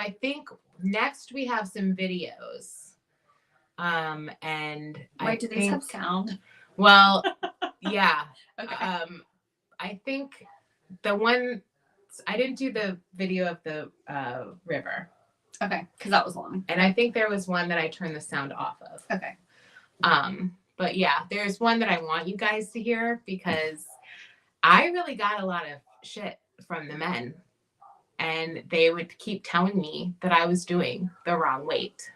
I think next we have some videos. And wait, do these have sound? Well, yeah. Okay. I think the one I didn't do the video of the river. Okay, because that was long. And I think there was one that I turned the sound off of. Okay. But yeah, there's one that I want you guys to hear because I really got a lot of shit from the men. And they would keep telling me that I was doing the wrong weight.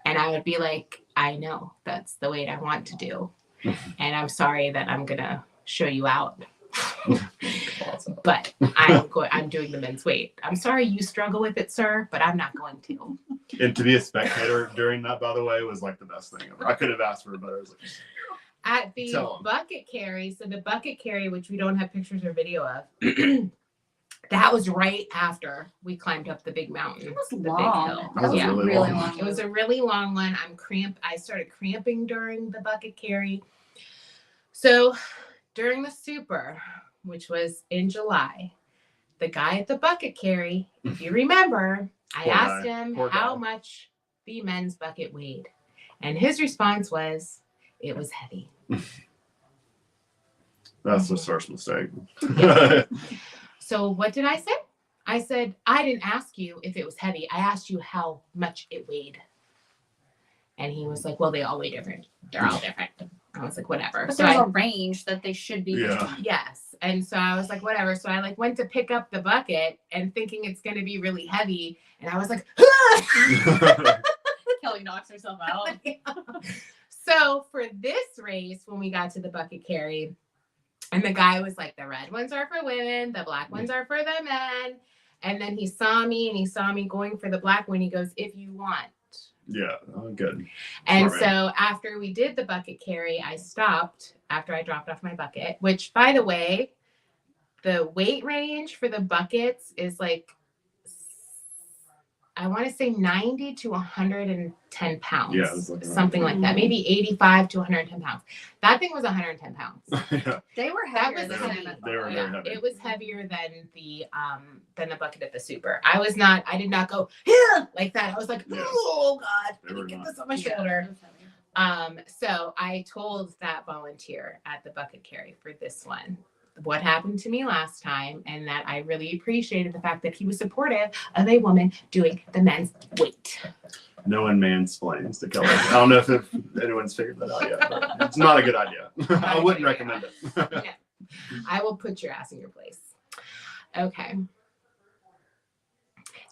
And I would be like, I know that's the weight I want to do. And I'm sorry that I'm going to show you out. But I'm doing the men's weight. I'm sorry you struggle with it, sir, but I'm not going to. And to be a spectator during that, by the way, was like the best thing ever. I could have asked for it better. At the bucket carry, so the bucket carry, which we don't have pictures or video of, that was right after we climbed up the big mountain. It was the long. Big hill. That was really long. It was a really long one. I started cramping during the bucket carry. So during the super, which was in July, the guy at the bucket carry, if you remember, I asked him how much the men's bucket weighed. And his response was, it was heavy. That's the first mistake. So what did I say? I said, I didn't ask you if it was heavy. I asked you how much it weighed. And he was like, well, they all weigh different. They're all different. I was like, whatever. But so there's a range that they should be. Yeah. Yes. And so I was like, whatever. So I went to pick up the bucket and thinking it's going to be really heavy. And I was like, Kelly knocks herself out. So for this race, when we got to the bucket carry, and the guy was like, the red ones are for women, the black ones are for the men. And then he saw me going for the black one. He goes, if you want. Yeah, good. And so after we did the bucket carry, I stopped after I dropped off my bucket, which, by the way, the weight range for the buckets is like, I want to say 90 to 110 pounds. Yeah, something like that. Maybe 85 to 110 pounds. That thing was 110 pounds. Yeah. They were heavier. They were very heavy. It was heavier than the bucket at the super. I did not go yeah, like that. I was like, oh God, let me get this on my shoulder. So I told that volunteer at the bucket carry for this one what happened to me last time, and that I really appreciated the fact that he was supportive of a woman doing the men's weight. No one mansplains to Kelly. I don't know if anyone's figured that out yet, but it's not a good idea. I wouldn't recommend it. No. I will put your ass in your place. Okay.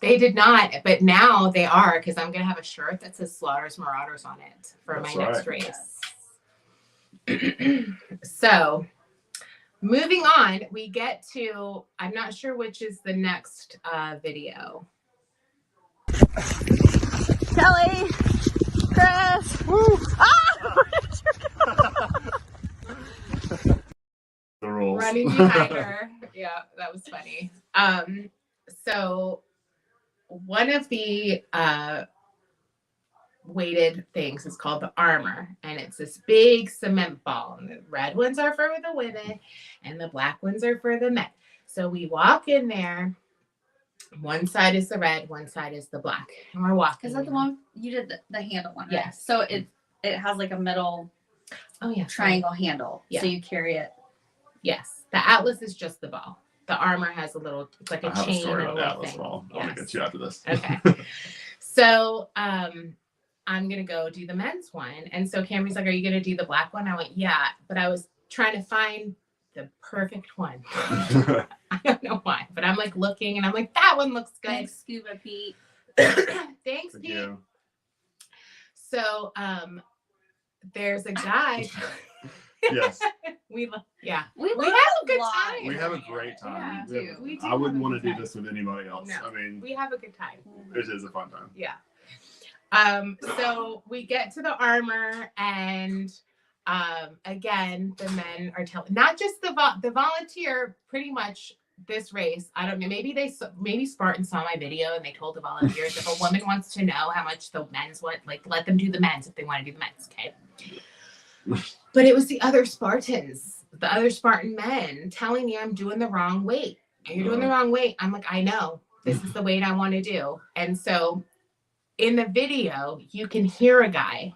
They did not, but now they are, because I'm going to have a shirt that says Slaughters Marauders on it for my next race. So moving on, we get to, I'm not sure which is the next video. Kelly, Chris, woo! The rules. Running behind her. Yeah, that was funny. So one of the weighted things is called the armor, and it's this big cement ball, and the red ones are for the women and the black ones are for the men. So we walk in there, one side is the red, one side is the black, and we're walking. Is that the one you did the handle one? Right? Yes. So it has like a middle triangle handle. Yeah. So you carry it. Yes, the Atlas is just the ball. The armor has a little, it's like a chain and a little thing. Ball. I'm gonna get you after this. Okay. So I'm going to go do the men's one. And so Camrie's like, are you going to do the black one? I went, yeah. But I was trying to find the perfect one. I don't know why. But I'm like looking and I'm like, that one looks good. Thanks, Scuba Pete. Thanks, Pete. You. So there's a guy. Yes. Yeah. We have love a good live. time. We have a great time. Yeah, we do. We do I wouldn't have a want to good do time. this with anybody else. No. I mean, We have a good time. it is a fun time. Yeah. So we get to the armor, and again, the men are telling, not just the volunteer, pretty much this race. I don't know. Maybe Spartan saw my video and they told the volunteers if a woman wants to know how much the men's want, like let them do the men's if they want to do the men's. Okay. But it was the other Spartans, the other Spartan men telling me I'm doing the wrong weight. You're doing the wrong weight. I'm like, I know. This is the weight I want to do. And so in the video, you can hear a guy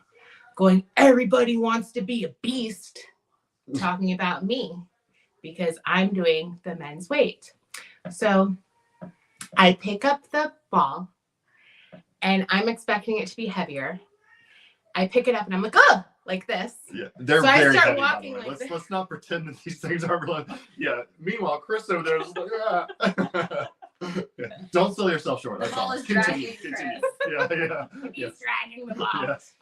going, everybody wants to be a beast, talking about me because I'm doing the men's weight. So I pick up the ball and I'm expecting it to be heavier. I pick it up and I'm like, oh, like this. Yeah, they're So I very start heavy, by the walking way. like this. Let's not pretend that these things are really. Yeah. Meanwhile, Chris over there is like, ah. Yeah. Don't sell yourself short. That's The ball all. is dragging Continue. Chris. Yeah. He's Yes. dragging the ball. Yes.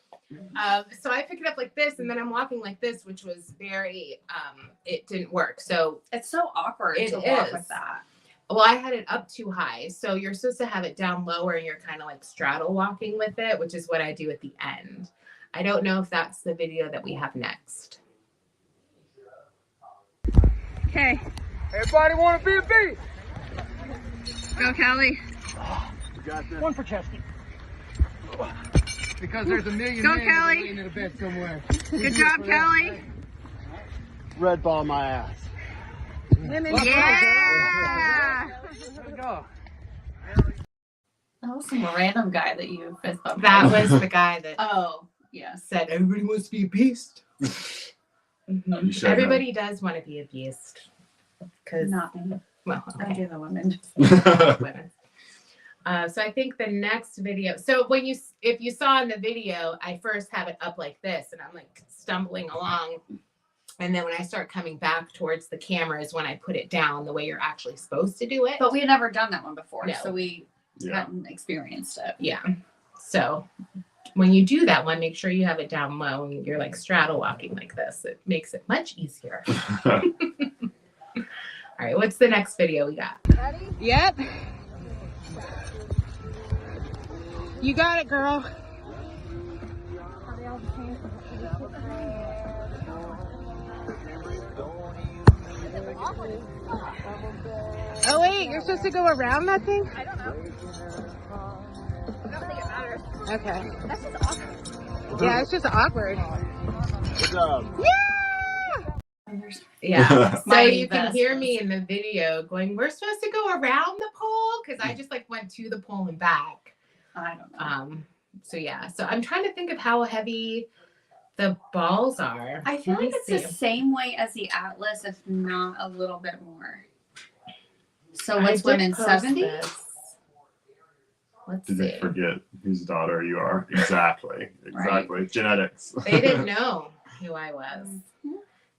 So I pick it up like this, and then I'm walking like this, which was very, it didn't work. So, It's so awkward It to walk is. with that. well, I had it up too high. So you're supposed to have it down lower, and you're kind of like straddle walking with it, which is what I do at the end. I don't know if that's the video that we have next. Okay, Everybody want to be a beast? go Kelly. You got this. One for Chesky. Because there's a million Go, men Kelly. laying in a bed somewhere. Good job, Kelly. Red ball my ass. Yeah. There we go. That was some random guy that you fist bumped. That was the guy that Oh, yes. said, everybody wants to be a beast. You should Everybody does want to be a beast. Because, Not me. well, I okay. do the women. Women. So I think the next video. So if you saw in the video, I first have it up like this, and I'm like stumbling along, and then when I start coming back towards the camera is when I put it down the way you're actually supposed to do it. But we had never done that one before, No. so we Yeah. hadn't experienced it. Yeah. So when you do that one, make sure you have it down low and you're like straddle walking like this. It makes it much easier. All right, what's the next video we got? Yep. You got it, girl. Oh wait, you're supposed to go around that thing? I don't know. I don't think it matters. Okay. That's just awkward. Yeah, it's just awkward. Good job. Yeah! Yeah. So My you can best hear was- me in the video going, we're supposed to go around the pole because I just like went to the pole and back. I don't know. So yeah. So I'm trying to think of how heavy the balls are. I feel Let me like it's see. the same weight as the Atlas, if not a little bit more. So I what's did women, post 70? this. Let's Did see. they forget whose daughter you are? Exactly. Exactly. Genetics. They didn't know who I was.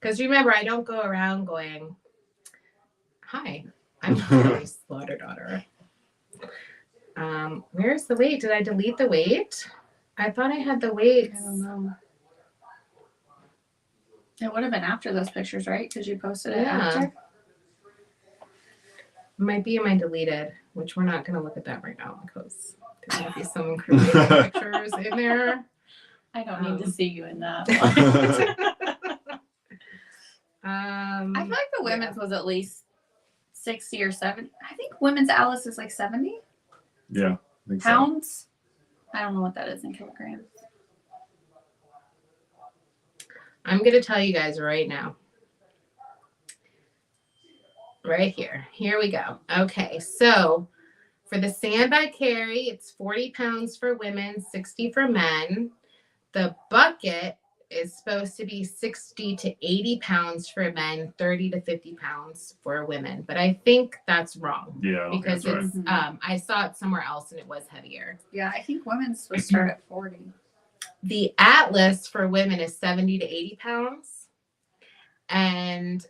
Because remember, I don't go around going, hi, I'm Kelly's slaughter daughter. Where's the weight? Did I delete the weight? I thought I had the weight. I don't know. It would have been after those pictures, right? Because you posted it Yeah. after. Might be in my deleted, which we're not going to look at that right now because there might be some incriminating pictures in there. I don't need to see you in that. I feel like the women's was at least 60 or 70. I think women's Alice is like 70 Yeah. I think so. pounds. I don't know what that is in kilograms. I'm going to tell you guys right now. Right here. Here we go. Okay, so for the sand I carry, it's 40 pounds for women, 60 for men. The bucket is supposed to be 60 to 80 pounds for men, 30 to 50 pounds for women. But I think that's wrong Yeah. I don't think because that's right. it's I saw it somewhere else and it was heavier. Yeah, I think women's would start at 40. The Atlas for women is 70 to 80 pounds. And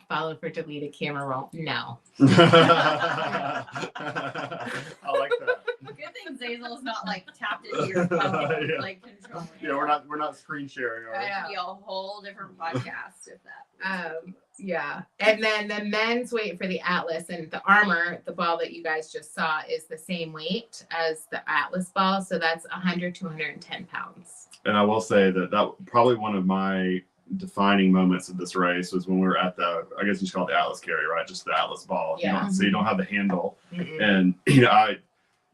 follow for deleted camera roll. No. I like that. Good thing Zazel's not like tapped into your phone, Yeah. like controlling. Yeah, we're not screen sharing. Are we? That would be a whole different podcast if that. Yeah. And then the men's weight for the Atlas and the armor, the ball that you guys just saw, is the same weight as the Atlas ball. So that's 100 to 110 pounds. And I will say that probably one of my defining moments of this race was when we were at I guess you just call it the Atlas carry, right? Just the Atlas ball. Yeah. So you don't have the handle. Mm-mm. And,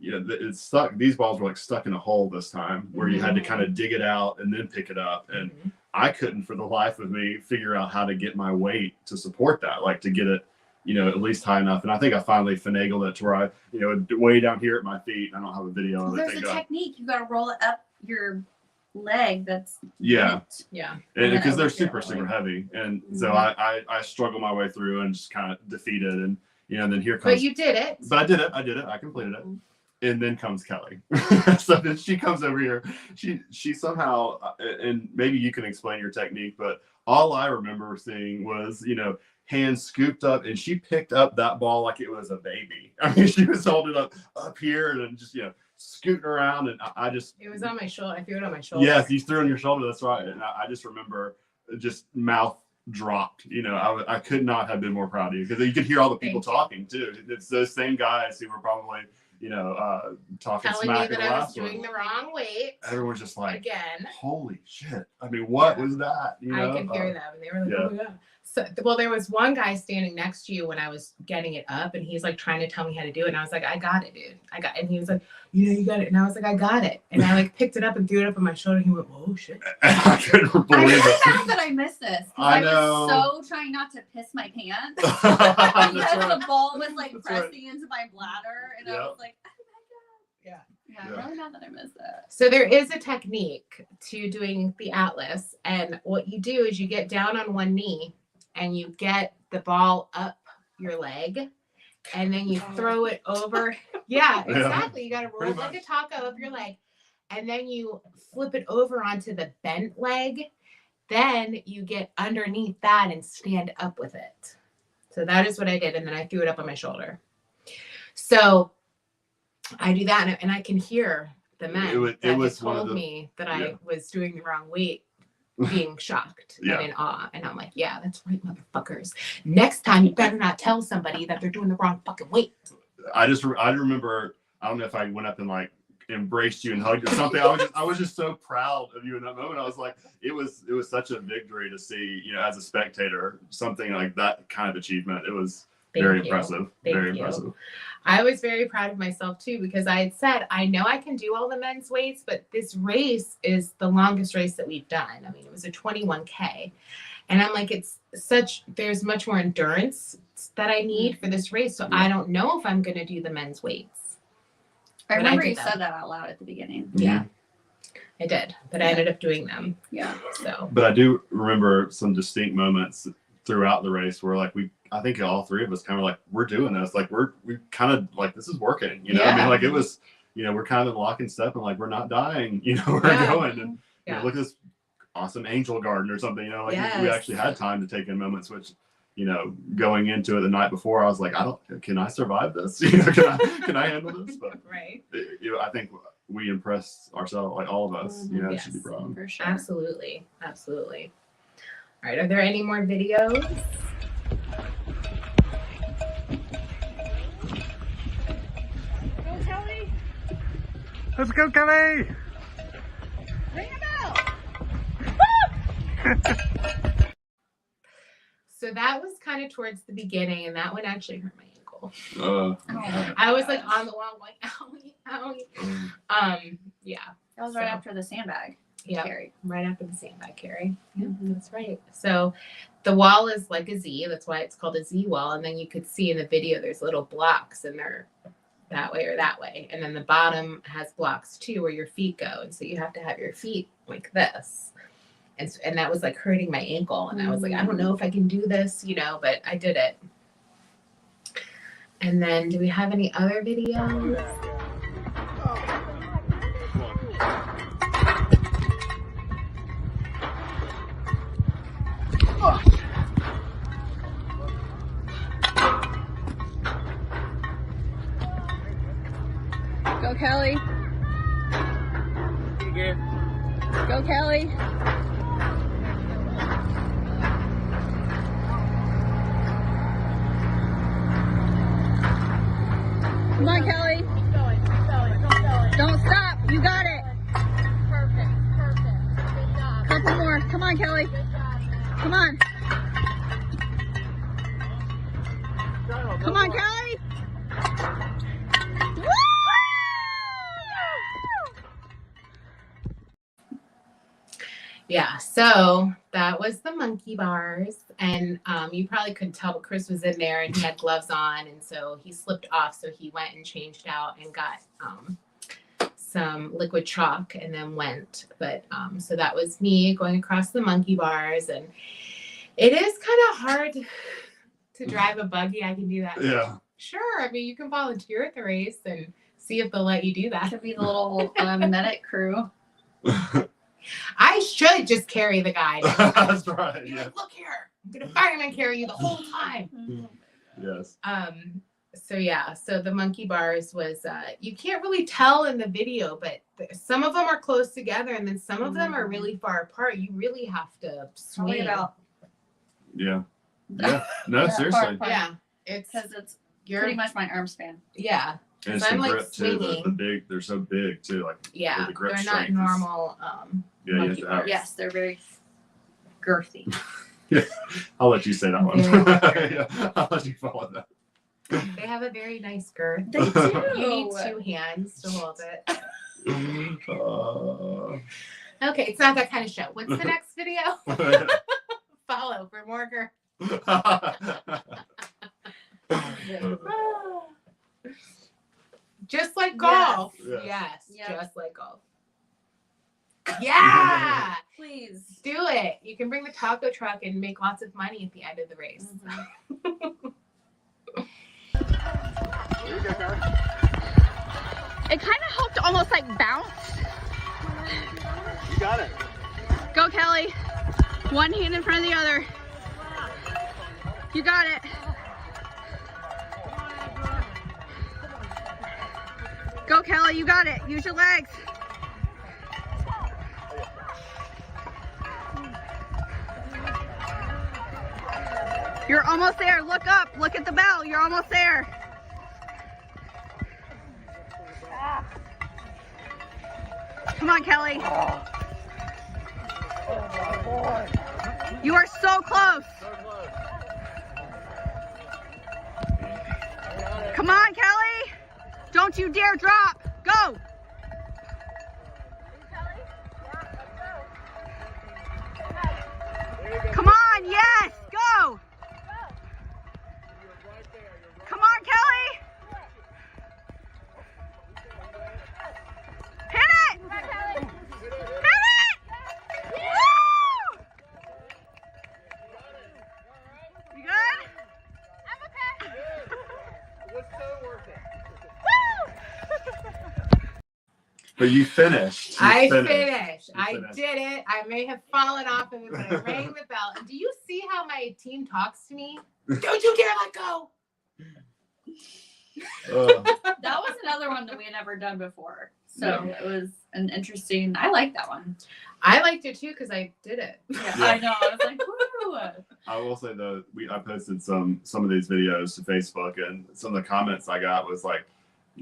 it's stuck. These balls were like stuck in a hole this time where you had to kind of dig it out and then pick it up. And I couldn't for the life of me figure out how to get my weight to support that, like to get it, at least high enough. And I think I finally finagled it to where I, way down here at my feet. I don't have a video of it. There's a technique. You got to roll it up your leg. That's bent. Yeah. And because they're over super, your super leg. heavy. And so I struggled my way through and just kind of defeated. And, then here comes. But you did it. But I did it. I completed it. And then comes Kelly. So then she comes over here. She somehow, and maybe you can explain your technique, but all I remember seeing was, hands scooped up, and she picked up that ball like it was a baby. I mean, she was holding it up here and then just, scooting around. And I just. It was on my shoulder. I threw it on my shoulder. Yes, you threw it on your shoulder. That's right. And I just remember just mouth dropped. I could not have been more proud of you because you could hear all the people talking too. It's those same guys who were probably, talking Telling me smack that in the I was last doing one. the wrong weight. Everyone's just like, Again. holy shit. I mean, what was that? I could hear them, and they were like, "Oh my god!" So, well, there was one guy standing next to you when I was getting it up, and he's like trying to tell me how to do it, and I was like, "I got it, dude. I got." It. And he was like, "You got it," and I was like, "I got it," and I like picked it up and threw it up on my shoulder, and he went, "Oh shit!" I couldn't I'm believe really it. mad that I missed this. I I know. was so trying not to piss my pants That's because right. the ball was like That's pressing into my bladder, and I Yep. was like, "Oh my god!" Yeah, I'm Yeah. really mad that I missed that. So there is a technique to doing the Atlas, and what you do is you get down on one knee, and you get the ball up your leg, and then you throw it over. Yeah, exactly. You got to roll Pretty it like a much. taco up your leg, and then you flip it over onto the bent leg. Then you get underneath that and stand up with it. So that is what I did, and then I threw it up on my shoulder. So I do that, and I can hear the men It was that one of told the- me that yeah. I was doing the wrong weight, being shocked Yeah. and in awe. And I'm like, yeah, that's right, motherfuckers. Next time, you better not tell somebody that they're doing the wrong fucking weight. I remember, I don't know if I went up and like embraced you and hugged you or something. I was just so proud of you in that moment. I was like, it was such a victory to see, as a spectator, something like that kind of achievement. It was very impressive. Very impressive. I was very proud of myself too, because I had said, I know I can do all the men's weights, but this race is the longest race that we've done. I mean, it was a 21K. And I'm like, there's much more endurance that I need for this race. So I don't know if I'm going to do the men's weights. I But remember did you them. said that out loud at the beginning. Yeah, I did. But I ended up doing them. Yeah. So But I do remember some distinct moments throughout the race where like I think all three of us kind of like, we're doing this. Like we kind of like, this is working, I Yeah. mean, like it was, we're kind of in lock and step and like, we're not dying, we're Yeah. going and Yeah. look at this awesome angel garden or something, like we Yes. actually had time to take in moments, which, going into it the night before, I was like, can I survive this? Can I handle this? But right. I think we impressed ourselves, like all of us, Yes. should be proud. For sure. Absolutely. Absolutely. All right. Are there any more videos? Go, Kelly. Let's go, Kelly! Ring a bell. So that was kind of towards the beginning, and that one actually hurt my ankle. Oh my I was like gosh. on the wall going, owie, owie. Yeah. That was right So- after the sandbag Yeah. carry. Right after the sandbag carry. Yeah, Mhm. that's right. So the wall is like a Z. That's why it's called a Z wall. And then you could see in the video there's little blocks, and they're that way or that way. And then the bottom has blocks too where your feet go. And so you have to have your feet like this. And that was like hurting my ankle. And I was like, I don't know if I can do this, but I did it. And then do we have any other videos? Go, Go, Kelly. Go, Kelly. Come on, Kelly. Keep going. Don't stop. You got it. Perfect. Good job. Couple more. Come on, Kelly. Good job. Come on. Come on, Kelly. Woo! Yeah, so that was the monkey bars, and you probably couldn't tell, but Chris was in there and he had gloves on, and so he slipped off. So he went and changed out and got some liquid chalk, and then went. But so that was me going across the monkey bars, and it is kind of hard to drive a buggy. I can do that. Yeah. Sure. I mean, you can volunteer at the race and see if they'll let you do that. Could be the little medic crew. I should just carry the guy. That's right. Be Yeah. like, look here, I'm gonna fireman carry you the whole time. Yes. So yeah, so the monkey bars was you can't really tell in the video, but some of them are close together and then some of them are really far apart. You really have to Probably swing. about Yeah. Yeah. No, that seriously. far. Yeah, it's because it's you're pretty much my arm span. yeah, And it's So I'm, the like, grip too. The swinging. big, they're so big too. Like yeah. the grip They're not strength is- normal. Yeah, you have monkey to have. bars. Yes, they're very girthy. I'll let you say that one. Very Yeah, I'll let you follow that. They have a very nice girth. They do. You need two hands to hold it. Okay, it's not that kind of show. What's the next video? Follow for more girth. Just like golf. Yes. Yes, Yes. just like golf. Yeah, Please. do it. You can bring the taco truck and make lots of money at the end of the race. It kind of helped almost like bounce. You got it. Go, Kelly. One hand in front of the other. You got it. Go, Kelly. You got it. Use your legs. You're almost there. Look up. Look at the bell. You're almost there. Come on, Kelly. You are so close. Come on, Kelly. Don't you dare drop. Go. Come on, yes, go. Come on, Kelly. Hit it. Hit it. Woo! You good? I'm okay. It was so worth it. But you finished. I finished. finished. You I finished. did it. I may have fallen off of it, but I rang the bell. And do you see how my team talks to me? Don't you dare let go. That was another one that we had never done before. So it was an interesting, I like that one. I liked it too because I did it. Yeah, Yeah. I know. I was like, woo. I will say though, I posted some of these videos to Facebook, and some of the comments I got was like,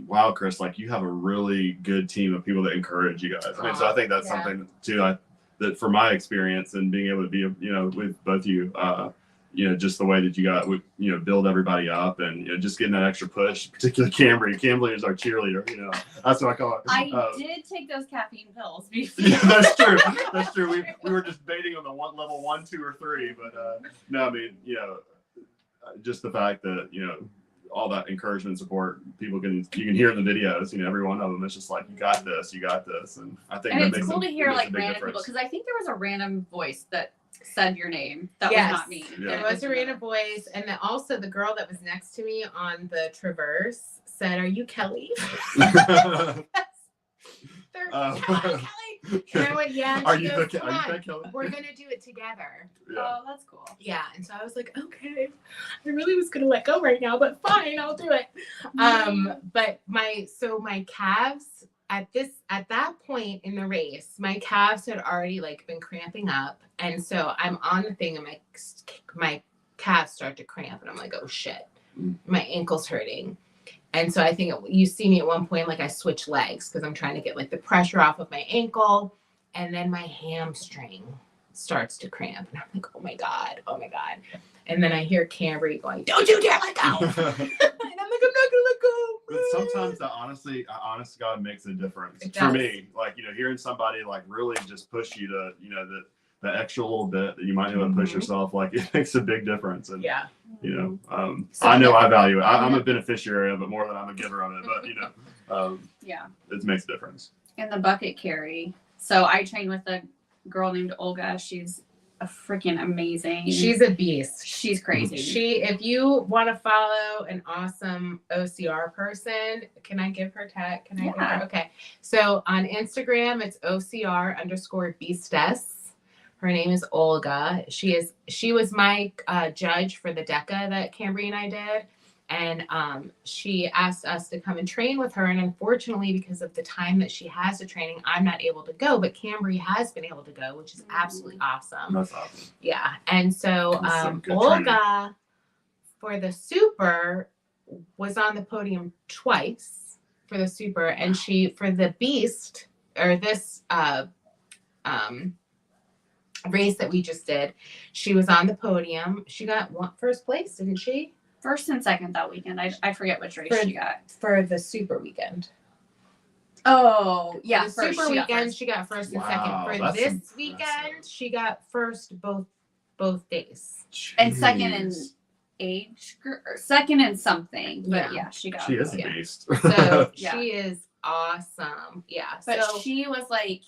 "Wow, Chris, like you have a really good team of people that encourage you guys." I mean, so I think that's Yeah. something too. That from my experience and being able to be, with both of you, just the way that you got, build everybody up, and just getting that extra push. Particularly Cambrie. Cambrie is our cheerleader. That's what I call it. I did take those caffeine pills before. Yeah, that's true. That's true. We were just debating on the level 1, 2, or 3, but no, I mean, just the fact that all that encouragement and support you can hear in the videos. Every one of them. It's just like you got this, and I think And that it's makes cool to it hear makes a like big random people, difference. because I think there was a random voice that said your name. That Yes. was not me. Yeah. It was a random voice, and then also the girl that was next to me on the traverse said, "Are you Kelly?" That's they're Oh. Kelly. And I went, yeah. And Are she you goes, the come are you on, that Kelly? we're gonna do it together. Yeah. Oh, that's cool. Yeah. And so I was like, okay, I really was gonna let go right now, but fine, I'll do it. But my calves at that point in the race, my calves had already like been cramping up, and so I'm on the thing, and my calves start to cramp, and I'm like, oh shit, my ankle's hurting. And so I think you see me at one point, like I switch legs because I'm trying to get like the pressure off of my ankle, and then my hamstring starts to cramp, and I'm like, oh my god. And then I hear Cambrie going, don't you dare let go. And I'm like, I'm not gonna let go. But sometimes that honest to God makes a difference It for does. me. Like, hearing somebody like really just push you to, the extra little bit that you might be able to push yourself, like it makes a big difference. And Yeah. So I know I value it. I'm a beneficiary of it more than I'm a giver of it, but Yeah. it makes a difference. And the bucket carry. So I trained with a girl named Olga. She's a freaking amazing. She's a beast. She's crazy. If you want to follow an awesome OCR person, can I give her tag? Can I give her? Okay. So on Instagram, it's OCR_beastess. Her name is Olga. She was my judge for the DECA that Cambrie and I did. And she asked us to come and train with her. And unfortunately, because of the time that she has to training, I'm not able to go. But Cambrie has been able to go, which is absolutely awesome. That's awesome. Yeah. And so That's some good Olga, for the super, was on the podium twice for the super. And she, for the beast, or this race that we just did, she was on the podium. She got first place, didn't she? First and second that weekend. I forget which race she got. For the super weekend. Oh, yeah. The First, super she got weekend, first. she got first and Wow, second. For that's this impressive. weekend, she got first both days. And second in Jeez. age, or second in something. But Yeah. yeah, she got She is a Yeah. beast. So Yeah. she is awesome. Yeah. But so she was like,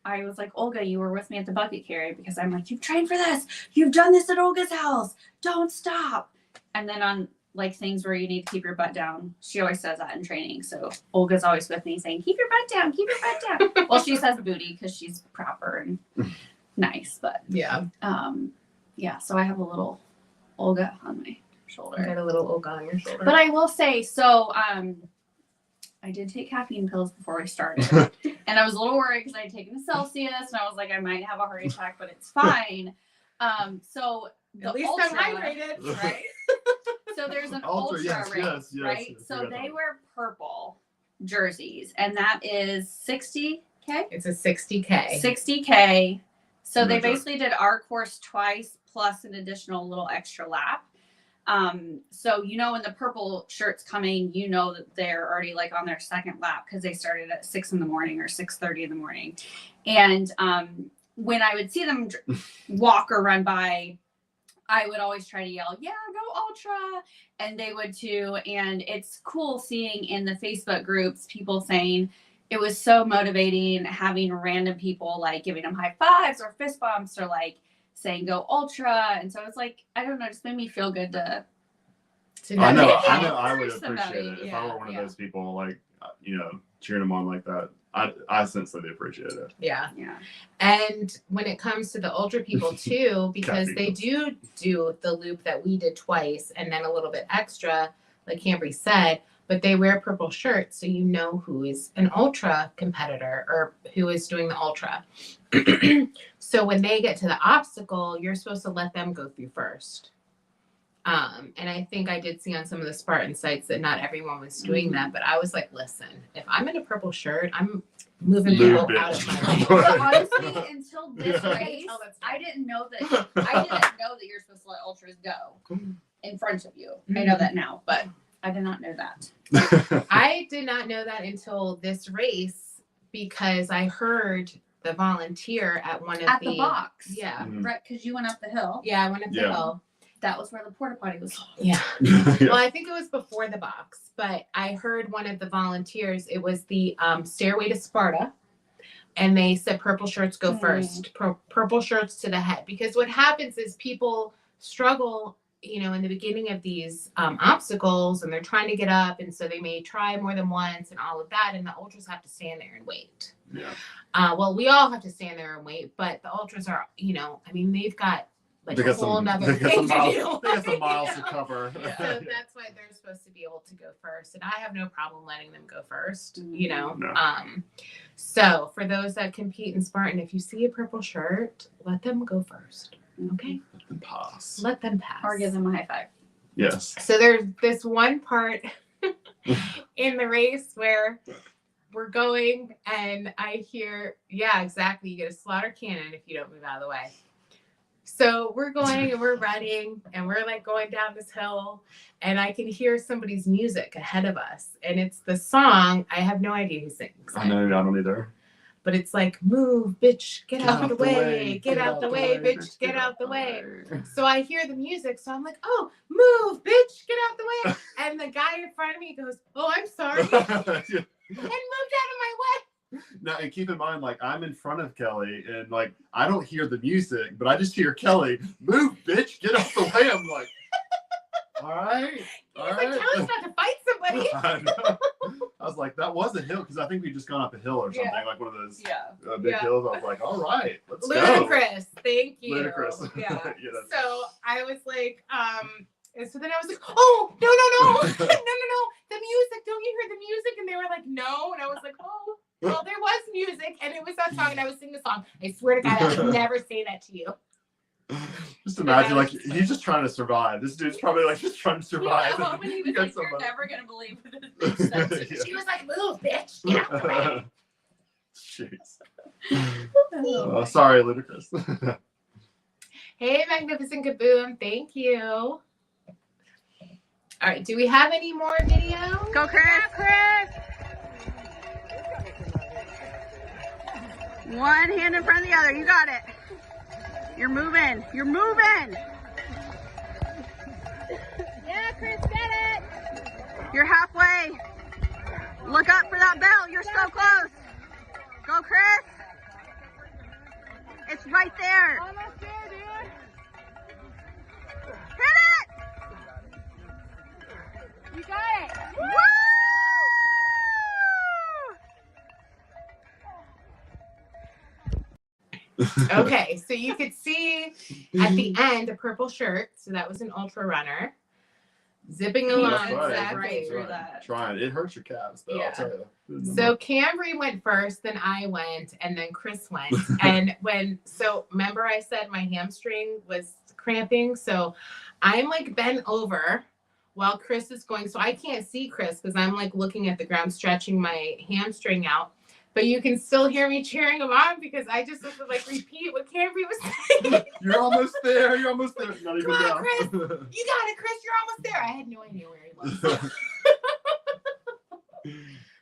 I was like, Olga, you were with me at the bucket carry, because I'm like, you've trained for this. You've done this at Olga's house. Don't stop. And then on like things where you need to keep your butt down, she always says that in training. So Olga's always with me saying, keep your butt down, keep your butt down. Well, she says booty because she's proper and nice. But yeah, yeah, so I have a little Olga on my you shoulder. got a little Olga on your shoulder. But I will say, so I did take caffeine pills before we started. And I was a little worried because I had taken a Celsius and I was like, I might have a heart attack, but it's fine. So the at least ultra, I'm hydrated. right? So there's an ultra, Yes, race, yes, right? I So forgot they that. wear purple jerseys, and that is 60K. It's a 60K. 60K. So they Measure. basically did our course twice plus an additional little extra lap. So when the purple shirt's coming, that they're already like on their second lap because they started at 6 a.m. or 6:30 in the morning. And when I would see them walk or run by, I would always try to yell, yeah, go ultra. And they would too. And it's cool seeing in the Facebook groups people saying it was so motivating, having random people like giving them high fives or fist bumps or like saying go ultra. And so it's like, I don't know, it just made me feel good to I know maybe I would encourage somebody. appreciate it if I were one of Yeah. those people, like, cheering them on like that. I sincerely appreciate it. Yeah. Yeah. And when it comes to the ultra people too, because they Caffeine. do the loop that we did twice and then a little bit extra, like Cambrie said, but they wear purple shirts, so you know who is an ultra competitor or who is doing the ultra. So when they get to the obstacle, you're supposed to let them go through first. And I think I did see on some of the Spartan sites that not everyone was doing that, but I was like, listen, if I'm in a purple shirt, I'm moving Yeah. people out of my Bitch. way. But honestly, until this Yeah. race, Oh, that's I didn't know that you're supposed to let ultras go in front of you. I know that now, but I did not know that. I did not know that until this race because I heard the volunteer at one of At the box. Yeah. Mhm. Right, because you went up the hill. Yeah, I went up the Yeah. hill. That was where the porta potty was. Yeah. Yeah. Well, I think it was before the box, but I heard one of the volunteers, it was the Stairway to Sparta, and they said purple shirts go first. Purple shirts to the head. Because what happens is people struggle in the beginning of these obstacles, and they're trying to get up, and so they may try more than once and all of that, and the ultras have to stand there and wait. Yeah. Well, we all have to stand there and wait, but the ultras are, they've got like a whole nother thing to do. They got some miles to cover. Yeah. So that's why they're supposed to be able to go first, and I have no problem letting them go first. No. So for those that compete in Spartan, if you see a purple shirt, let them go first. Okay. Let them pass. Let them pass. Or give them a high five. Yes. So there's this one part in the race where we're going, and I hear, yeah, exactly. You get a slaughter cannon if you don't move out of the way. So we're going and we're running and we're like going down this hill, and I can hear somebody's music ahead of us. And it's the song. I have no idea who sings it. I know, I don't either. But it's like, move, bitch, get out the way. Get out the way, bitch, get out the way. So I hear the music. So I'm like, oh, move, bitch, get out the way. And the guy in front of me goes, oh, I'm sorry. And moved out of my way. Now, and keep in mind, like, I'm in front of Kelly, and like, I don't hear the music, but I just hear Kelly, move, bitch, get out the way. I'm like, all right. All right. Like, tell us not to fight somebody. I was like, that was a hill, because I think we'd just gone up a hill or something, like one of those big Yeah. hills. I was like, all right, let's go. Ludicrous. Thank you. Ludicrous. Yeah. Yeah, So I was like, and so then I was like, oh, no. No. The music. Don't you hear the music? And they were like, no. And I was like, oh. Well, there was music, and it was that song, and I was singing the song. I swear to God, I would never say that to you. Just imagine, like, he's just trying to survive. This dude's probably like just trying to survive. Yeah, when he was like, you're never gonna believe what this bitch said. She was like, move, bitch, get out the way. Jeez. Sorry, Ludicrous. Hey, Magnificent Kaboom, thank you. All right, do we have any more video? Go, Chris. One hand in front of the other. You got it. You're moving. You're moving. Yeah, Chris, get it. You're halfway. Look up for that bell. You're so close. Go, Chris. It's right there. Almost there, dude. Hit it. You got it. Woo! Okay, so you could see at the end a purple shirt. So that was an ultra runner zipping along. That's right. Exactly. Right through that. Trying. It hurts your calves, though, Yeah. I'll tell you. So Cambrie went first, then I went, and then Chris went. And remember I said my hamstring was cramping? So I'm like bent over while Chris is going. So I can't see Chris because I'm like looking at the ground, stretching my hamstring out. But you can still hear me cheering him on because I just have to like repeat what Cambrie was saying. You're almost there. You're almost there. Not even Come on, down. Chris. You got it, Chris. You're almost there. I had no idea where he was.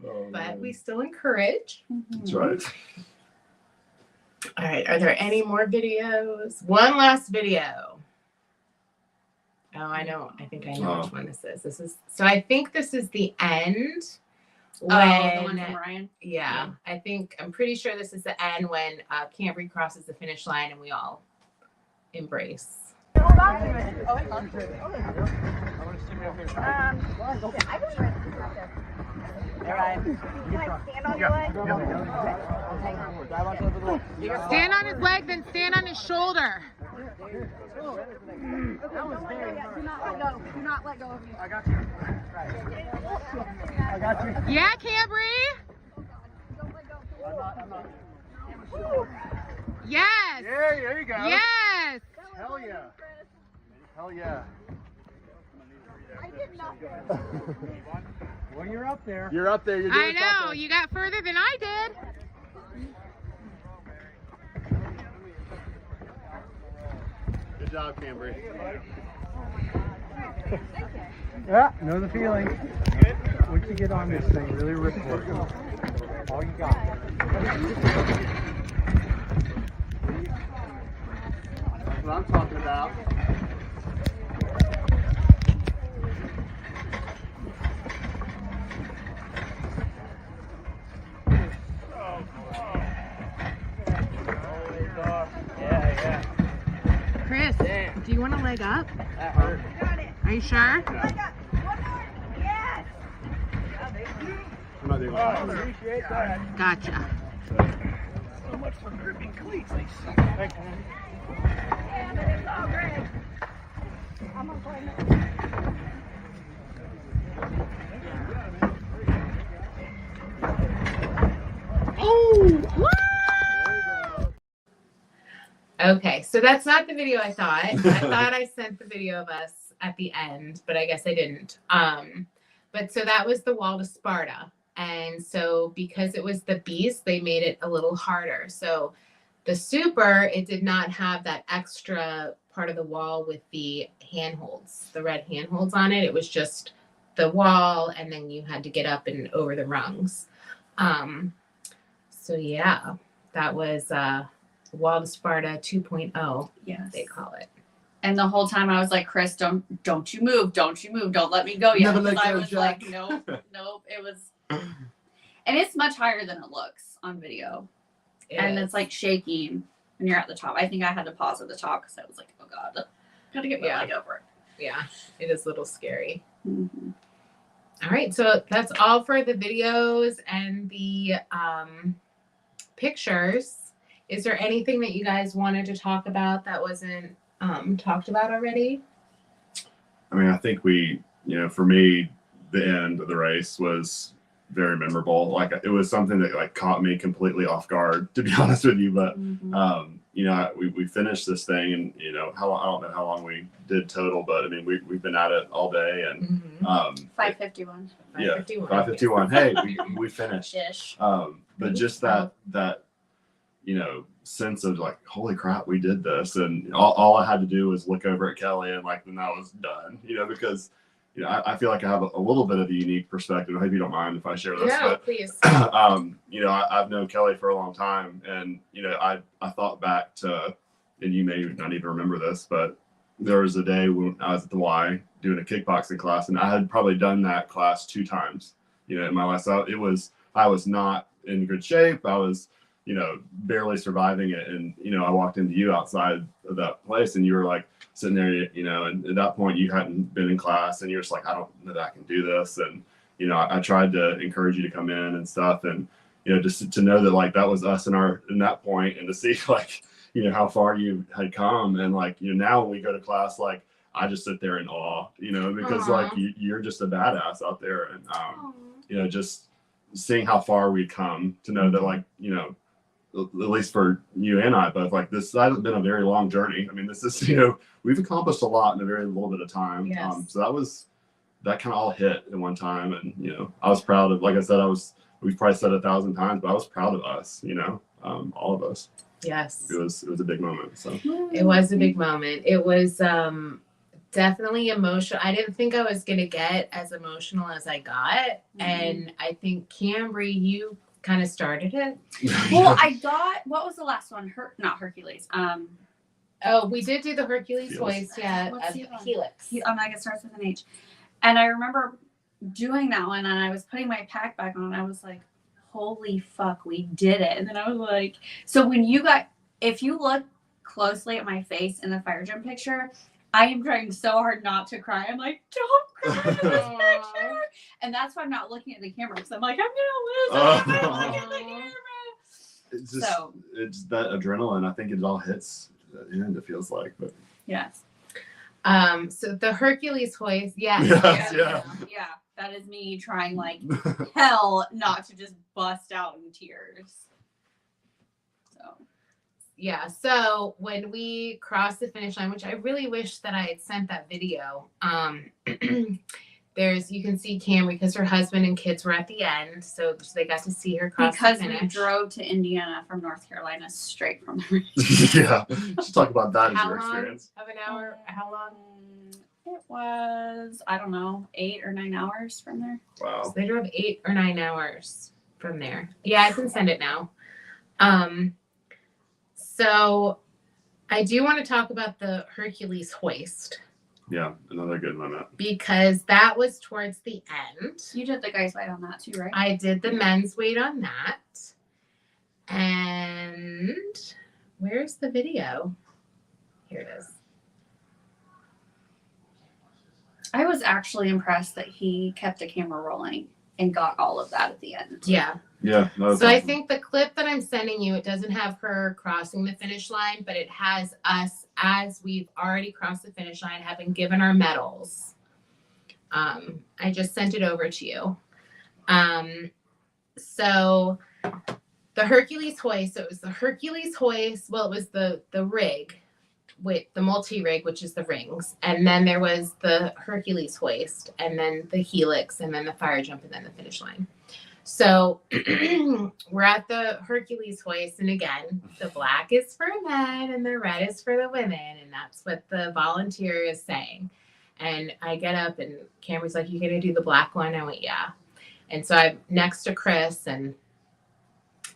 Oh, But man. we still encourage. That's right. All right. Are there any more videos? One last video. Oh, I know. I think I know which one this is. I think this is the end. The one from Ryan? Yeah. I'm pretty sure this is the end when Cambrie crosses the finish line and we all embrace. Hold on a minute. Oh, wait. All right. Stand on your leg. Stand on his leg, then stand on his shoulder. That was very hard. Do not let go. Do not let go of me. I got you. I got you. Yeah, Cambrie. Don't let go. I'm not. Yes. Yeah, there you go. Yes. Hell yeah. Hell yeah. I did nothing. Well, you're up there. You're up there. You're doing I know. something. You got further than I did. Good job, Cambrie. Yeah, know the feeling. Once you get on this thing, really rip for it. All you got. That's what I'm talking about. Chris, do you want to let leg up? Are you sure? I'm not doing Appreciate that. Gotcha. So much for gripping cleats. They suck. Thank you. Okay, so that's not the video I thought. I thought I sent the video of us at the end, but I guess I didn't. But so that was the wall to Sparta. And so because it was the beast, they made it a little harder. So the super, it did not have that extra part of the wall with the handholds, the red handholds on it. It was just the wall, and then you had to get up and over the rungs. So yeah, that was Wall to Sparta 2.0, Yes. they call it. And the whole time I was like, Chris, don't you move, don't let me go yet. Never let Because I go, was Jack. like, nope. It was, and it's much higher than it looks on video, and it's like shaking when you're at the top. I think I had to pause at the top because I was like, oh god, gotta get my leg over it. Yeah, it is a little scary. Mm-hmm. All right, so that's all for the videos and the pictures. Is there anything that you guys wanted to talk about that wasn't talked about already? I mean, I think we, for me, the end of the race was very memorable. Like, it was something that like caught me completely off guard, to be honest with you. But we finished this thing, and I don't know how long we did total, but I mean, we've been at it all day, and 5:51. yeah, 5:51. Hey, we finished. Ish. But just that sense of like, holy crap, we did this, and all I had to do was look over at Kelly, and like, then that was done. Because I feel like I have a little bit of a unique perspective. I hope you don't mind if I share this. Yeah, but, please. I've known Kelly for a long time, and I thought back to, and you may not even remember this, but there was a day when I was at the Y doing a kickboxing class, and I had probably done that class 2 times. In my life, so I was not in good shape. I was barely surviving it. And, I walked into you outside of that place, and you were like sitting there, and at that point you hadn't been in class, and you're just like, I don't know that I can do this. And, I tried to encourage you to come in and stuff. And, just to know that like, that was us in that point, and to see like, how far you had come. And like, now when we go to class, like, I just sit there in awe, because like you're just a badass out there. And, just seeing how far we'd come, to know that like, at least for you and I both, like, this hasn't been a very long journey. I mean, this is, we've accomplished a lot in a very little bit of time. Yes. So that kind of all hit at one time. And, I was proud of, like I said, we've probably said 1,000 times, but I was proud of us, all of us. Yes. It was a big moment. So It was a big moment. It was definitely emotional. I didn't think I was going to get as emotional as I got. And I think, Cambrie, you kind of started it. Well, I got, what was the last one? Not Hercules. Oh, we did do the Hercules Helix. hoist, yeah. What's the other one? Helix. It starts with an H. And I remember doing that one, and I was putting my pack back on, and I was like, holy fuck, we did it. And then I was like, so if you look closely at my face in the fire jump picture, I am trying so hard not to cry. I'm like, don't cry in this picture. And that's why I'm not looking at the camera, because I'm like, I'm going to lose it. I'm not looking at the camera. it's just, it's that adrenaline. I think it all hits at the end, it feels like. But Yes. So the Hercules hoist, yeah. Yeah. Yeah. That is me trying like hell not to just bust out in tears. So. Yeah, so when we crossed the finish line, which I really wish that I had sent that video, you can see Cambrie, because her husband and kids were at the end, so they got to see her cross Because the finish. we drove to Indiana from North Carolina straight from the race. Yeah, let's talk about that as How your long experience. of an hour? How long? It was, I don't know, 8 or 9 hours from there. So Wow. they drove 8 or 9 hours from there. Yeah, I can send it now. So I do want to talk about the Hercules hoist, Yeah, another good moment. because that was towards the end. You did the guys' weight on that too, right? I did the men's weight on that. And where's the video? Here it is. I was actually impressed that he kept the camera rolling and got all of that at the end. Yeah. Yeah. So I think the clip that I'm sending you, it doesn't have her crossing the finish line, but it has us as we've already crossed the finish line, having given our medals. I just sent it over to you. So the Hercules hoist, so it was the Hercules hoist. Well, it was the rig with the multi-rig, which is the rings. And then there was the Hercules hoist, and then the helix, and then the fire jump, and then the finish line. So we're at the Hercules hoist, and again, the black is for men and the red is for the women, and that's what the volunteer is saying. And I get up, and Cambrie's like, "You gonna do the black one?" I went, "Yeah." And so I'm next to Chris, and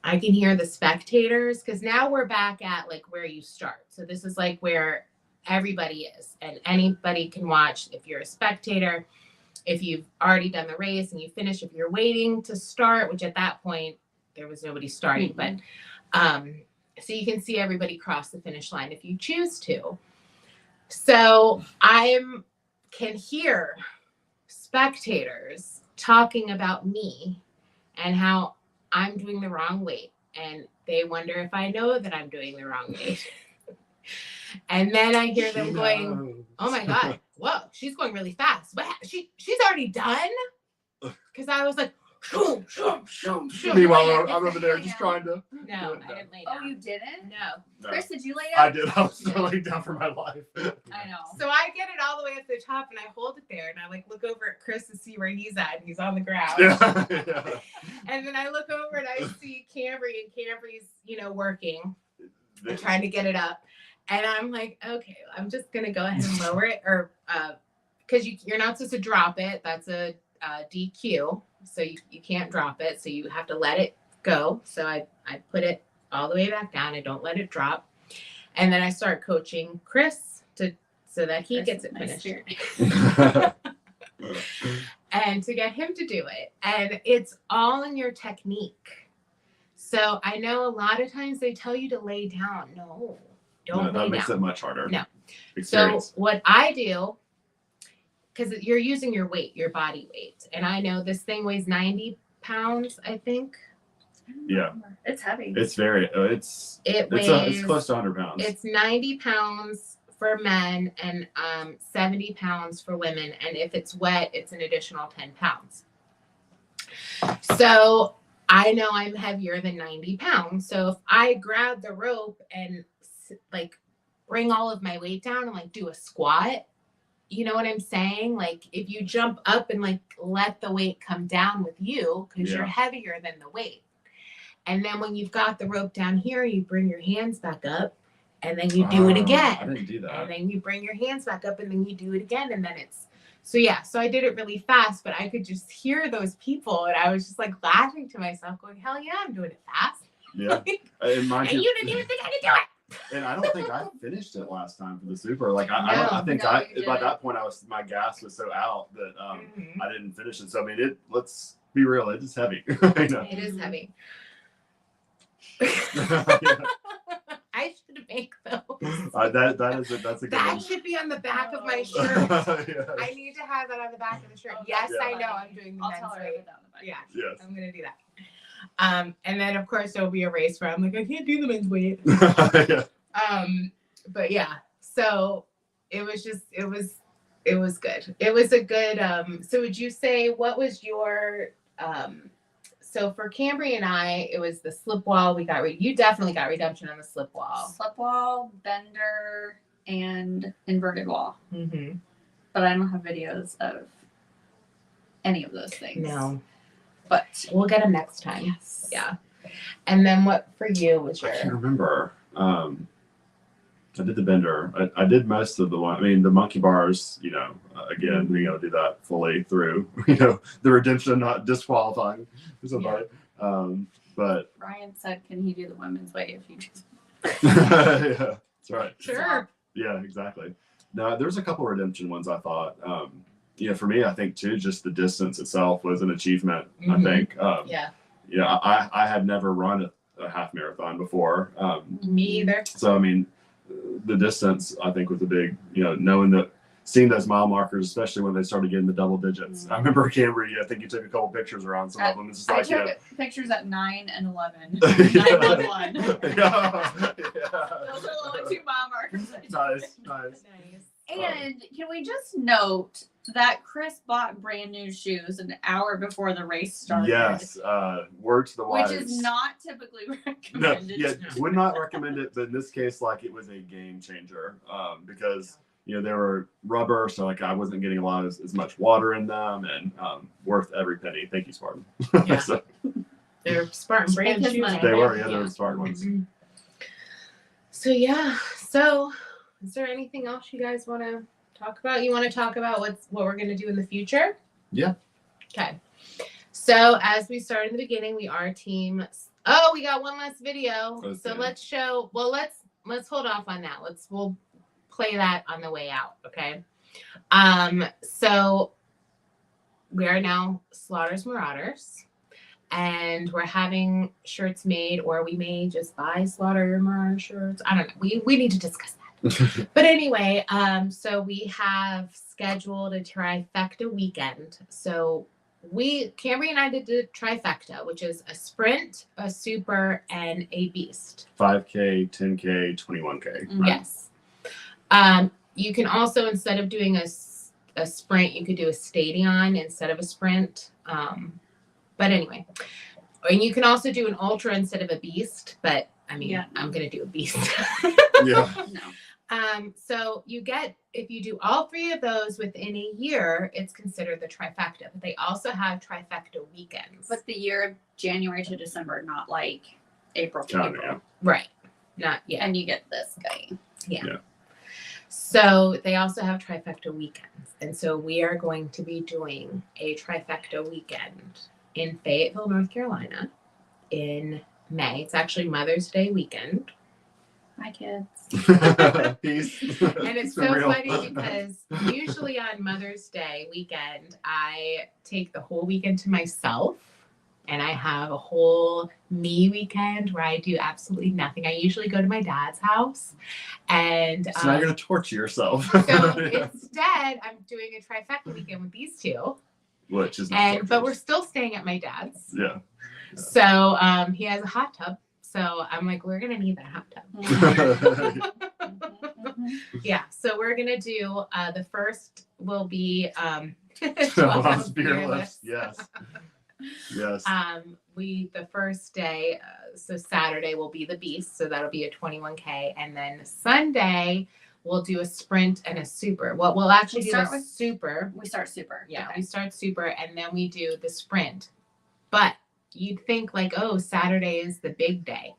I can hear the spectators, because now we're back at like where you start. So this is like where everybody is, and anybody can watch if you're a spectator. If you've already done the race and you finish, if you're waiting to start, which at that point there was nobody starting, but so you can see everybody cross the finish line if you choose to. So I can hear spectators talking about me and how I'm doing the wrong weight, and they wonder if I know that I'm doing the wrong weight. And then I hear them going, "Oh my God, whoa, she's going really fast. What? She's already done?" Because I was like, shoom, shoom, shoom, shoom. Meanwhile, I'm over there just trying to. No, I didn't lay down. Oh, you didn't? No. Chris, did you lay down? I did. I was still laying down for my life. I know. So I get it all the way up to the top, and I hold it there, and I like look over at Chris to see where he's at, and he's on the ground. Yeah. And then I look over and I see Cambrie, and Cambrie's, working and trying to get it up. And I'm like, okay, I'm just gonna go ahead and lower it, or because you're not supposed to drop it. That's a DQ, so you can't drop it. So you have to let it go. So I put it all the way back down. I don't let it drop, and then I start coaching Chris so that he gets it finished, and to get him to do it. And it's all in your technique. So I know a lot of times they tell you to lay down. No. Don't that lay makes down. it much harder. No. Experience. So what I do, because you're using your weight, your body weight, and I know this thing weighs 90 pounds, I think. Yeah. It's heavy. It's very. It's close to 100 pounds. It's 90 pounds for men and 70 pounds for women, and if it's wet, it's an additional 10 pounds. So I know I'm heavier than 90 pounds. So if I grab the rope and like bring all of my weight down and like do a squat, you know what I'm saying? Like if you jump up and like let the weight come down with you, because you're heavier than the weight. And then when you've got the rope down here, you bring your hands back up, and then you do it again. I didn't do that. And then you bring your hands back up, and then you do it again, and then it's so I did it really fast, but I could just hear those people, and I was just like laughing to myself, going, "Hell yeah, I'm doing it fast." Yeah. And you didn't even think I could do it. And I don't think I finished it last time for the Super. Like I think No, by that point my gas was so out that I didn't finish it. So I mean, let's be real, it is heavy. It is heavy. I should make those. That's a good That one. should be on the back of my shirt. Yes. I need to have that on the back of the shirt. Oh, yes, yeah. I know I'm doing the I'll men's tell her to weight. put that on the back. Yeah, Yes. I'm gonna do that. And then of course there'll be a race where I'm like, I can't do the men's weight. Yeah. But yeah, so it was good. It was a good. So would you say what was your So for Cambrie and I, it was the slip wall. You definitely got redemption on the slip wall. Slip wall, bender, and inverted wall. Mm-hmm. But I don't have videos of any of those things. No, But we'll get them next time. yes. Yeah. And then what for you was your? I can't remember. I did the bender. I did most of the one. I mean, the monkey bars, again, being able to do that fully through, the redemption, not disqualifying somebody. But Ryan said, can he do the women's weight if you just. yeah, that's right. Sure. Yeah, exactly. No, there's a couple redemption ones I thought. For me, I think too, just the distance itself was an achievement. I think. Yeah. I had never run a half marathon before. Me either. So I mean, the distance I think was a big, knowing that seeing those mile markers, especially when they started getting the double digits. I remember Cambrie, I think you took a couple pictures around some of them. It's just I like, you took know, pictures at 9 and 11. yeah. 911. Yeah. Those are the only 2 mile markers. Nice. Nice. And can we just note that Chris bought brand new shoes an hour before the race started? Yes. Word to the wise. Which is not typically No, recommended. yeah, would not recommend it, but in this case, like, it was a game changer because, you know, they were rubber, so like I wasn't getting a lot as much water in them, and worth every penny. Thank you, Spartan. Yeah. So, They're Spartan brand Make his shoes. money. they were, yeah, they were Spartan ones. So yeah. So is there anything else you guys want to talk about? You want to talk about what we're going to do in the future? Yeah. Okay. So as we started in the beginning, we are team. Oh, we got one last video. Okay. So let's show. Well, let's hold off on that. We'll play that on the way out. Okay. So we are now Slaughters Marauders, and we're having shirts made, or we may just buy Slaughter Marauder shirts. I don't know. We need to discuss that. But anyway, so we have scheduled a trifecta weekend. So Cambrie and I did the trifecta, which is a sprint, a super, and a beast. 5K, 10K, 21K. Mhm. Yes. You can also, instead of doing a sprint, you could do a stadion instead of a sprint. But anyway, and you can also do an ultra instead of a beast. But I mean, Yeah. I'm gonna do a beast. Yeah. No. So you get, if you do all 3 of those within a year, it's considered the trifecta. But they also have trifecta weekends. But the year of January to December, not like April to Got it, April. yeah. Right. Not yet. And you get this guy. Yeah. So they also have trifecta weekends. And so we are going to be doing a trifecta weekend in Fayetteville, North Carolina in May. It's actually Mother's Day weekend. Hi, kids. Peace. And it's so real. funny because usually on Mother's Day weekend, I take the whole weekend to myself, and I have a whole me weekend where I do absolutely nothing. I usually go to my dad's house, and So now you're going to torture yourself. so instead I'm doing a trifecta weekend with these 2, Which is not and but we're torturous. still staying at my dad's. Yeah. So he has a hot tub. So I'm like, we're gonna need that hot tub. Yeah. So we're gonna do the first will be 12 beer lifts. Yes. Yes. The first day, so Saturday will be the beast, so that'll be a 21K, and then Sunday we'll do a sprint and a super. Well, we'll actually We do start a with- super. We start super. Yeah, Okay. we start super, and then we do the sprint. But you'd think like, oh, Saturday is the big day.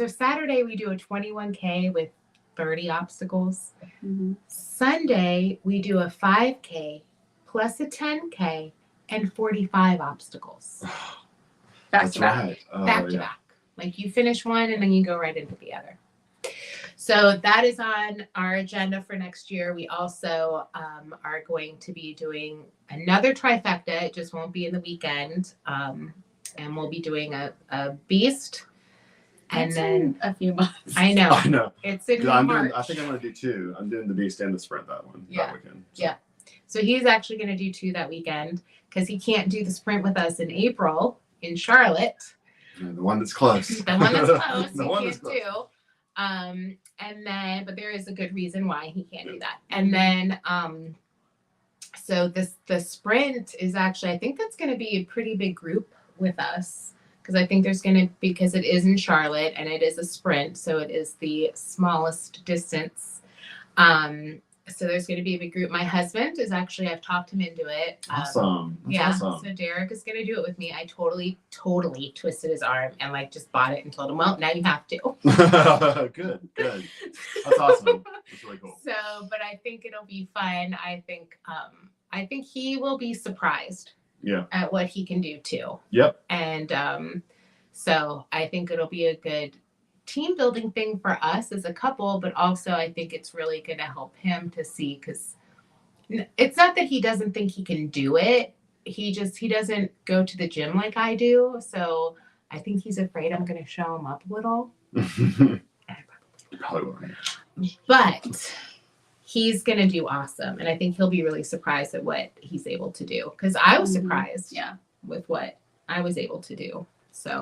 Saturday we do a 21K with 30 obstacles. Mhm. Sunday we do a 5K plus a 10K and 45 obstacles. Back That's to back. right. Oh, Back to yeah. back. Like you finish one and then you go right into the other. So that is on our agenda for next year. We also are going to be doing another trifecta. It just won't be in the weekend. And we'll be doing a beast. And That's then in a few months. I know I know. it's in 'Cause March. I think I'm going to do 2. I'm doing the beast and the sprint that Yeah. weekend. Yeah. So he's actually going to do 2 that weekend because he can't do the sprint with us in April in Charlotte. Yeah, the one that's close. The one that's close, The he one can't that's close. do. And then, but there is a good reason why he can't do that. And then, so the sprint is actually, I think that's going to be a pretty big group with us because I think there's going to, because it is in Charlotte and it is a sprint, so it is the smallest distance. So there's going to be a big group. My husband is actually, I've talked him into it. Awesome. That's Yeah, awesome. so Derek is going to do it with me. I totally twisted his arm and like just bought it and told him, well, now you have to. Good. That's awesome. That's really cool. So, but I think it'll be fun. I think he will be surprised Yeah. at what he can do too. Yep. And so I think it'll be a good team building thing for us as a couple, but also I think it's really going to help him to see, because it's not that he doesn't think he can do it. He doesn't go to the gym like I do. So I think he's afraid I'm going to show him up a little. Probably won't. But he's going to do awesome. And I think he'll be really surprised at what he's able to do. Because I was surprised with what I was able to do. So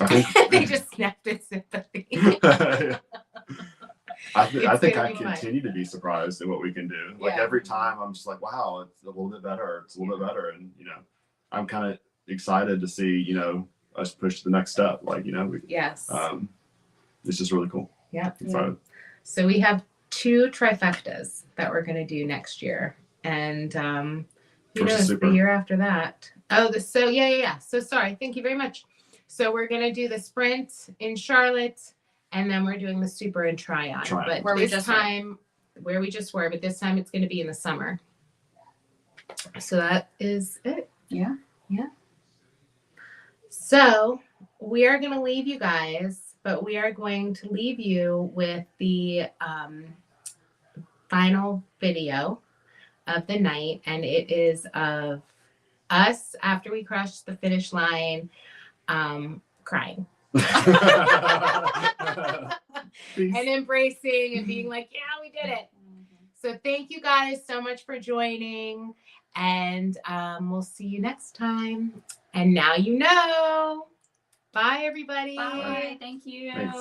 I think they just snapped his sympathy. I think I continue to be surprised at what we can do. Like every time I'm just like, wow, it's a little bit better. It's a little bit better. And, I'm kind of excited to see, us push to the next step. Like, Yes. It's just really cool. Yeah. Excited. So we have 2 trifectas that we're going to do next year. And who knows, the year after that. Oh, So sorry. Thank you very much. So we're going to do the sprint in Charlotte, and then we're doing the super in Tryon. But where we just were, but this time it's going to be in the summer. So that is it. Yeah. So we are going to leave you guys, but we are going to leave you with the final video of the night, and it is of us after we crossed the finish line, crying. And embracing and being like, yeah, we did it. So thank you guys so much for joining, and we'll see you next time. And now you know. Bye, everybody. Bye. Thank you. Thanks.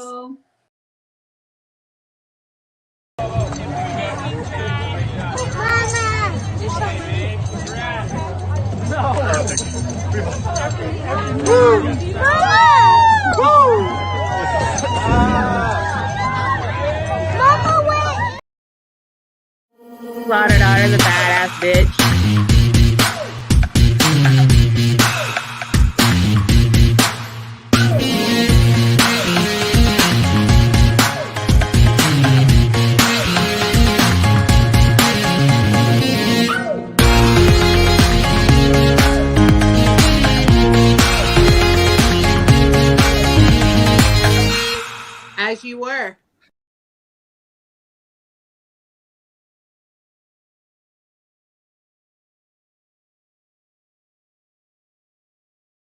Slaughter daughter's a badass bitch.